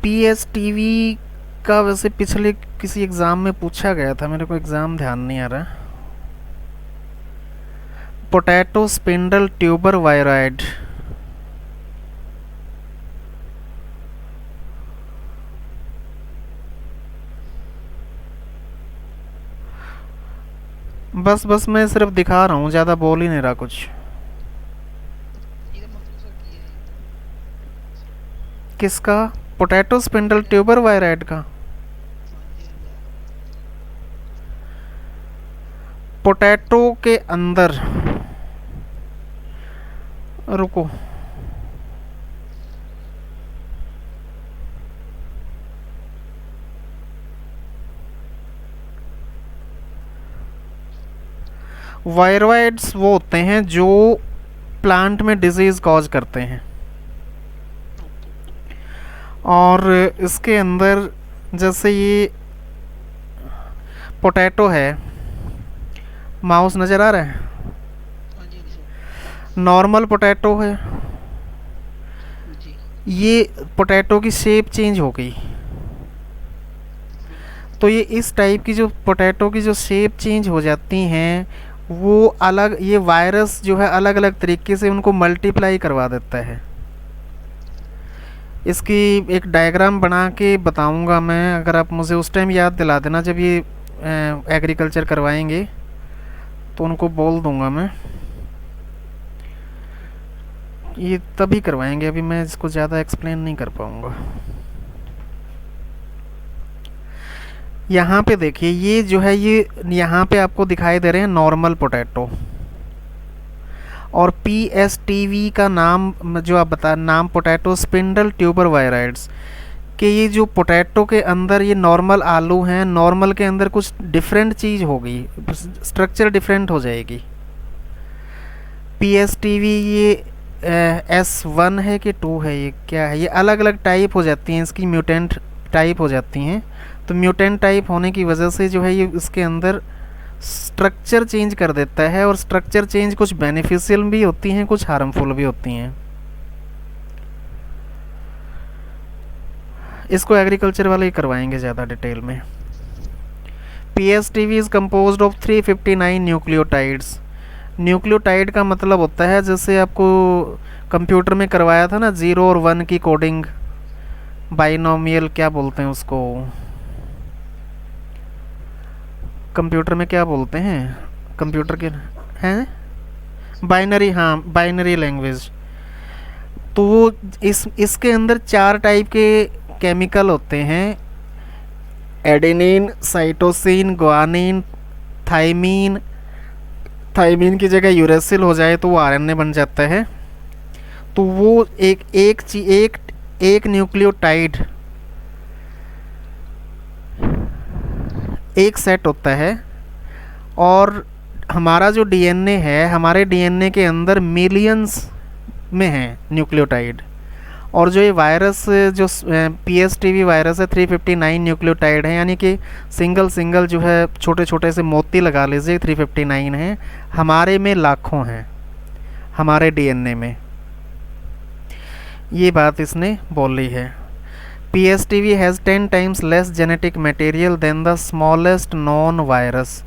PSTV का वैसे पिछले किसी एग्ज़ाम में पूछा गया था, मेरे को एग्ज़ाम ध्यान नहीं आ रहा। पोटैटो स्पिंडल ट्यूबर वायरॉइड, बस मैं सिर्फ दिखा रहा हूँ, ज़्यादा बोल ही नहीं रहा कुछ। ये तो मतलब सर की है। किसका? पोटैटो स्पिंडल ट्यूबर वायरॉइड का? हाँ जी, हाँ जी। पोटैटो के अंदर, रुको, वायरॉइड्स वो होते हैं जो प्लांट में डिजीज़ कॉज करते हैं। और इसके अंदर जैसे ये पोटैटो है, माउस नज़र आ रहा है, हाँ जी, हाँ जी सर। नॉर्मल पोटैटो है, जी। ये पोटैटो की शेप चेंज हो गई, तो ये इस टाइप की जो पोटैटो की जो शेप चेंज हो जाती हैं, वो अलग, ये वायरस जो है अलग अलग तरीके से उनको मल्टीप्लाई करवा देता है। इसकी एक डायग्राम बना के बताऊंगा मैं, अगर आप मुझे उस टाइम याद दिला देना जब ये एग्रीकल्चर करवाएंगे, तो उनको बोल दूंगा मैं। ये तभी करवाएंगे, अभी मैं इसको ज़्यादा एक्सप्लेन नहीं कर पाऊँगा। यहाँ पे देखिए, ये जो है ये यहाँ पे आपको दिखाई दे रहे हैं नॉर्मल पोटैटो, और PSTV का नाम जो आप बता नाम पोटैटो स्पिंडल ट्यूबर वायराइड्स, कि ये जो पोटैटो के अंदर ये नॉर्मल आलू हैं, नॉर्मल के अंदर कुछ डिफरेंट चीज़ होगी, स्ट्रक्चर डिफरेंट हो जाएगी। PSTV ये S1 है कि 2 है, ये क्या है, ये अलग अलग टाइप हो जाती हैं, इसकी म्यूटेंट टाइप हो जाती हैं। तो म्यूटेंट टाइप होने की वजह से जो है ये इसके अंदर स्ट्रक्चर चेंज कर देता है, और स्ट्रक्चर चेंज कुछ बेनिफिशियल भी होती हैं, कुछ हार्मफुल भी होती हैं। इसको एग्रीकल्चर वाले ही करवाएंगे ज़्यादा डिटेल में। PSTV is composed of 359 nucleotides. Nucleotide का मतलब होता है, जैसे आपको कंप्यूटर में करवाया था ना 0 और 1 की कोडिंग, बाइनोमियल क्या बोलते हैं उसको, कंप्यूटर में क्या बोलते हैं, कंप्यूटर के हैं बाइनरी, हाँ बाइनरी लैंग्वेज। तो वो इसके अंदर 4 टाइप के केमिकल होते हैं, adenine, cytosine, guanine, thymine. Thymine की जगह यूरेसिल हो जाए तो वो RNA बन जाता है। तो वो एक न्यूक्लियोटाइड एक सेट होता है, और हमारा जो DNA है, हमारे DNA के अंदर मिलियंस में है न्यूक्लियोटाइड। और जो ये वायरस जो PSTV वायरस है 359 न्यूक्लियोटाइड है, यानी कि सिंगल जो है छोटे छोटे से मोती लगा लीजिए 359 है, हमारे में लाखों हैं, हमारे DNA में। ये बात इसने बोली है। PSTV has 10 times less genetic material than the smallest known virus।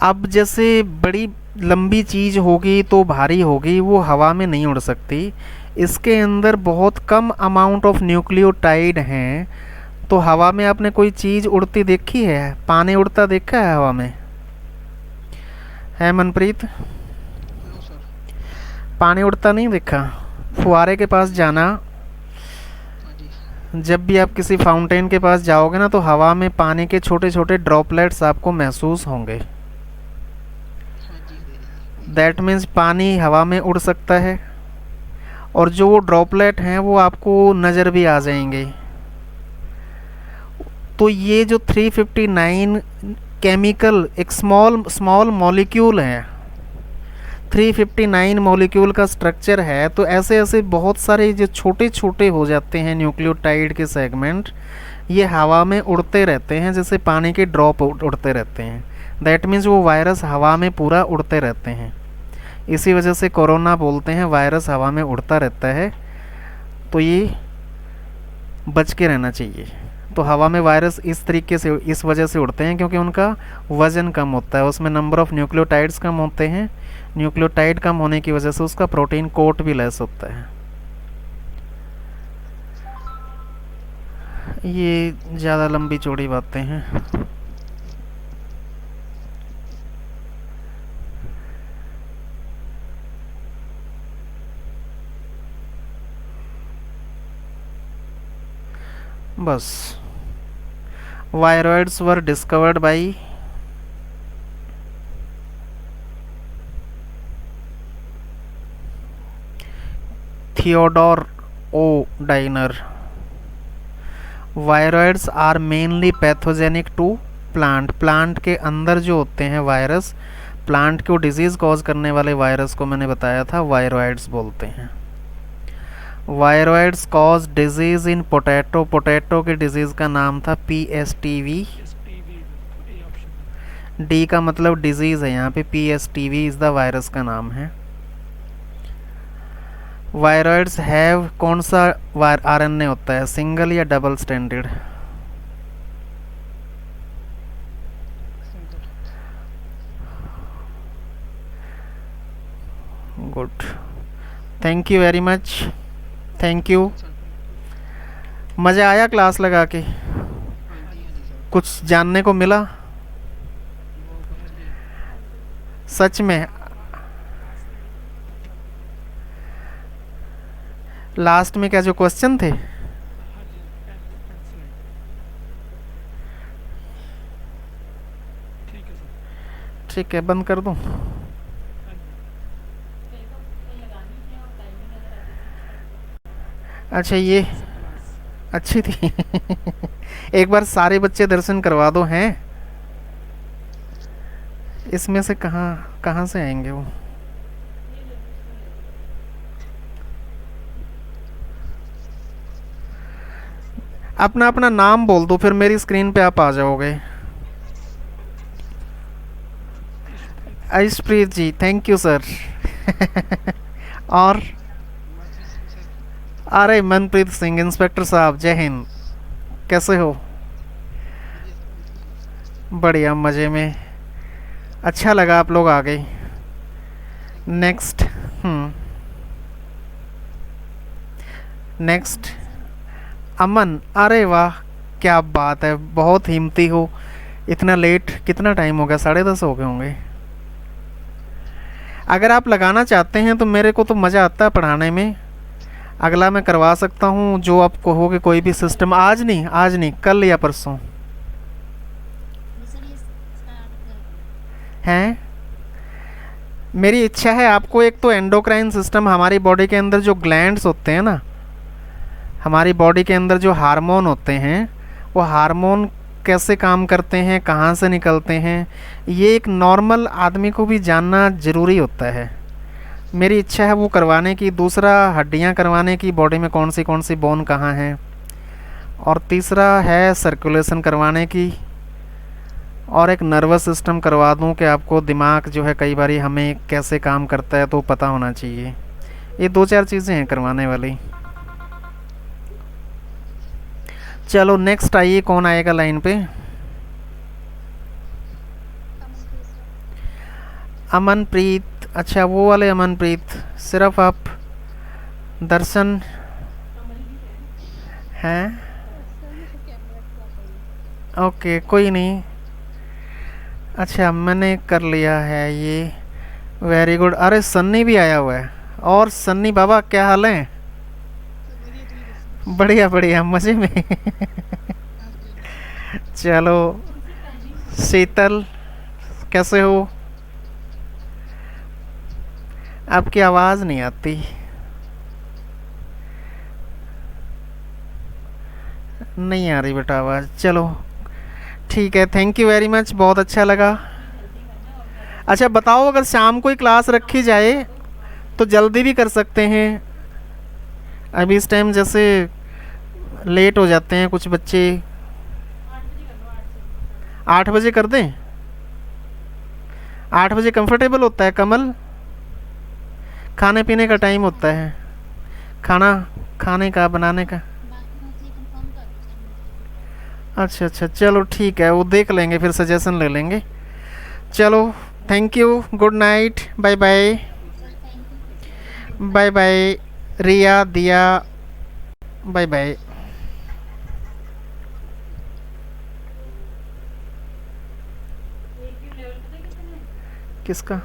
अब जैसे बड़ी लंबी चीज़ होगी तो भारी होगी, वो हवा में नहीं उड़ सकती। इसके अंदर बहुत कम अमाउंट ऑफ न्यूक्लियोटाइड हैं। तो हवा में आपने कोई चीज़ उड़ती देखी है, पानी उड़ता देखा है हवा में, है मनप्रीत? No sir. पानी उड़ता नहीं देखा। फुहारे के पास जाना, हाँ जी। जब भी आप किसी फाउंटेन के पास जाओगे ना, तो हवा में पानी के छोटे छोटे ड्रॉपलेट्स आपको महसूस होंगे। हाँ जी जी। दैट मीन्स पानी हवा में उड़ सकता है, और जो वो ड्रॉपलेट हैं वो आपको नज़र भी आ जाएंगे। तो ये जो 359 केमिकल एक स्मॉल मॉलिक्यूल है, 359 मॉलिक्यूल का स्ट्रक्चर है। तो ऐसे ऐसे बहुत सारे जो छोटे छोटे हो जाते हैं न्यूक्लियोटाइड के सेगमेंट, ये हवा में उड़ते रहते हैं, जैसे पानी के ड्रॉप उड़ते रहते हैं। दैट मीन्स वो वायरस हवा में पूरा उड़ते रहते हैं। इसी वजह से कोरोना बोलते हैं, वायरस हवा में उड़ता रहता है। तो ये बच के रहना चाहिए। तो हवा में वायरस इस तरीके से इस वजह से उड़ते हैं क्योंकि उनका वज़न कम होता है, उसमें नंबर ऑफ़ न्यूक्लियोटाइड्स कम होते हैं। न्यूक्लियोटाइड कम होने की वजह से उसका प्रोटीन कोट भी लेस होता है। ये ज़्यादा लंबी चौड़ी बातें हैं। बस viroids were discovered by Theodor O Diener. Viroids are mainly pathogenic to plant. Plant के अंदर जो होते हैं वायरस, प्लांट को डिजीज़ कॉज करने वाले वायरस को मैंने बताया था वायरॉइड्स बोलते हैं। Viroids cause disease in potato. Potato के डिजीज़ का नाम था PSTV। डी का मतलब डिजीज़ है, यहाँ पे PSTV इज़ द वायरस का नाम है। वायरॉइड्स हैव कौन सा RNA होता है, सिंगल या double standard? Good, thank you very much. Thank you. Sir. मज़ा आया क्लास लगा के? हाँ जी सर। कुछ जानने को मिला? बहुत जी। सच में? लास्ट में क्या जो क्वेश्चन थे? ठीक है, बंद कर दूं? अच्छा, ये अच्छी थी। एक बार सारे बच्चे दर्शन करवा दो हैं। इसमें से कहाँ कहाँ से आएंगे वो? अपना अपना नाम बोल दो, फिर मेरी स्क्रीन पे आप आ जाओगे। आयुषप्रीत जी, थैंक यू सर। और मनप्रीत सिंह सर। अरे मनप्रीत सिंह, इंस्पेक्टर साहब, जय हिंद। कैसे हो? बढ़िया सर, बढ़िया। बढ़िया, मज़े में। अच्छा लगा आप लोग आ गए। नेक्स्ट। नेक्स्ट अमन। अरे वाह, क्या बात है, बहुत हिम्मती हो। इतना लेट? कितना टाइम हो गया? 10:30 हो गए होंगे। अगर आप लगाना चाहते हैं तो मेरे को तो मज़ा आता है पढ़ाने में। अगला मैं करवा सकता हूँ, जो आप कहोगे कोई भी सिस्टम। आज नहीं, आज नहीं, कल या परसों हैं। मेरी इच्छा है आपको एक तो एंडोक्राइन सिस्टम, हमारी बॉडी के अंदर जो ग्लैंड्स होते हैं ना, हमारी बॉडी के अंदर जो हार्मोन होते हैं, वो हार्मोन कैसे काम करते हैं, कहाँ से निकलते हैं, ये एक नॉर्मल आदमी को भी जानना ज़रूरी होता है। मेरी इच्छा है वो करवाने की। दूसरा, हड्डियाँ करवाने की, बॉडी में कौन सी बोन कहाँ है। और तीसरा है सर्कुलेशन करवाने की। और एक नर्वस सिस्टम करवा दूं कि आपको दिमाग जो है कई बारी हमें कैसे काम करता है तो पता होना चाहिए। ये 2-4 चीज़ें हैं करवाने वाली। चलो नेक्स्ट आइए, कौन आएगा लाइन पे? अमनप्रीत। अच्छा, वो वाले अमनप्रीत। सिर्फ आप दर्शन हैं? ओके, कोई नहीं। अच्छा, मैंने कर लिया है ये। Very good. अरे सन्नी भी आया हुआ है। और सन्नी बाबा, क्या हाल है? बढ़िया बढ़िया, मज़े में। चलो, शीतल कैसे हो? आपकी आवाज़ नहीं आती। नहीं आ रही बेटा आवाज़। चलो ठीक है, थैंक यू वेरी मच, बहुत अच्छा लगा। अच्छा बताओ, अगर शाम को ही क्लास रखी जाए तो जल्दी भी कर सकते हैं। अभी इस टाइम जैसे लेट हो जाते हैं कुछ बच्चे। 8 बजे कर दें? 8 बजे कंफर्टेबल होता है कमल? खाने पीने का टाइम होता है, खाना खाने का, बनाने का। अच्छा अच्छा, चलो ठीक है, वो देख लेंगे, फिर सजेशन ले लेंगे। चलो, thank you, good night, bye bye. Bye bye Riya, Diya, bye bye. किसका?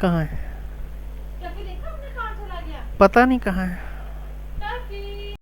कहाँ है? पता नहीं कहाँ है।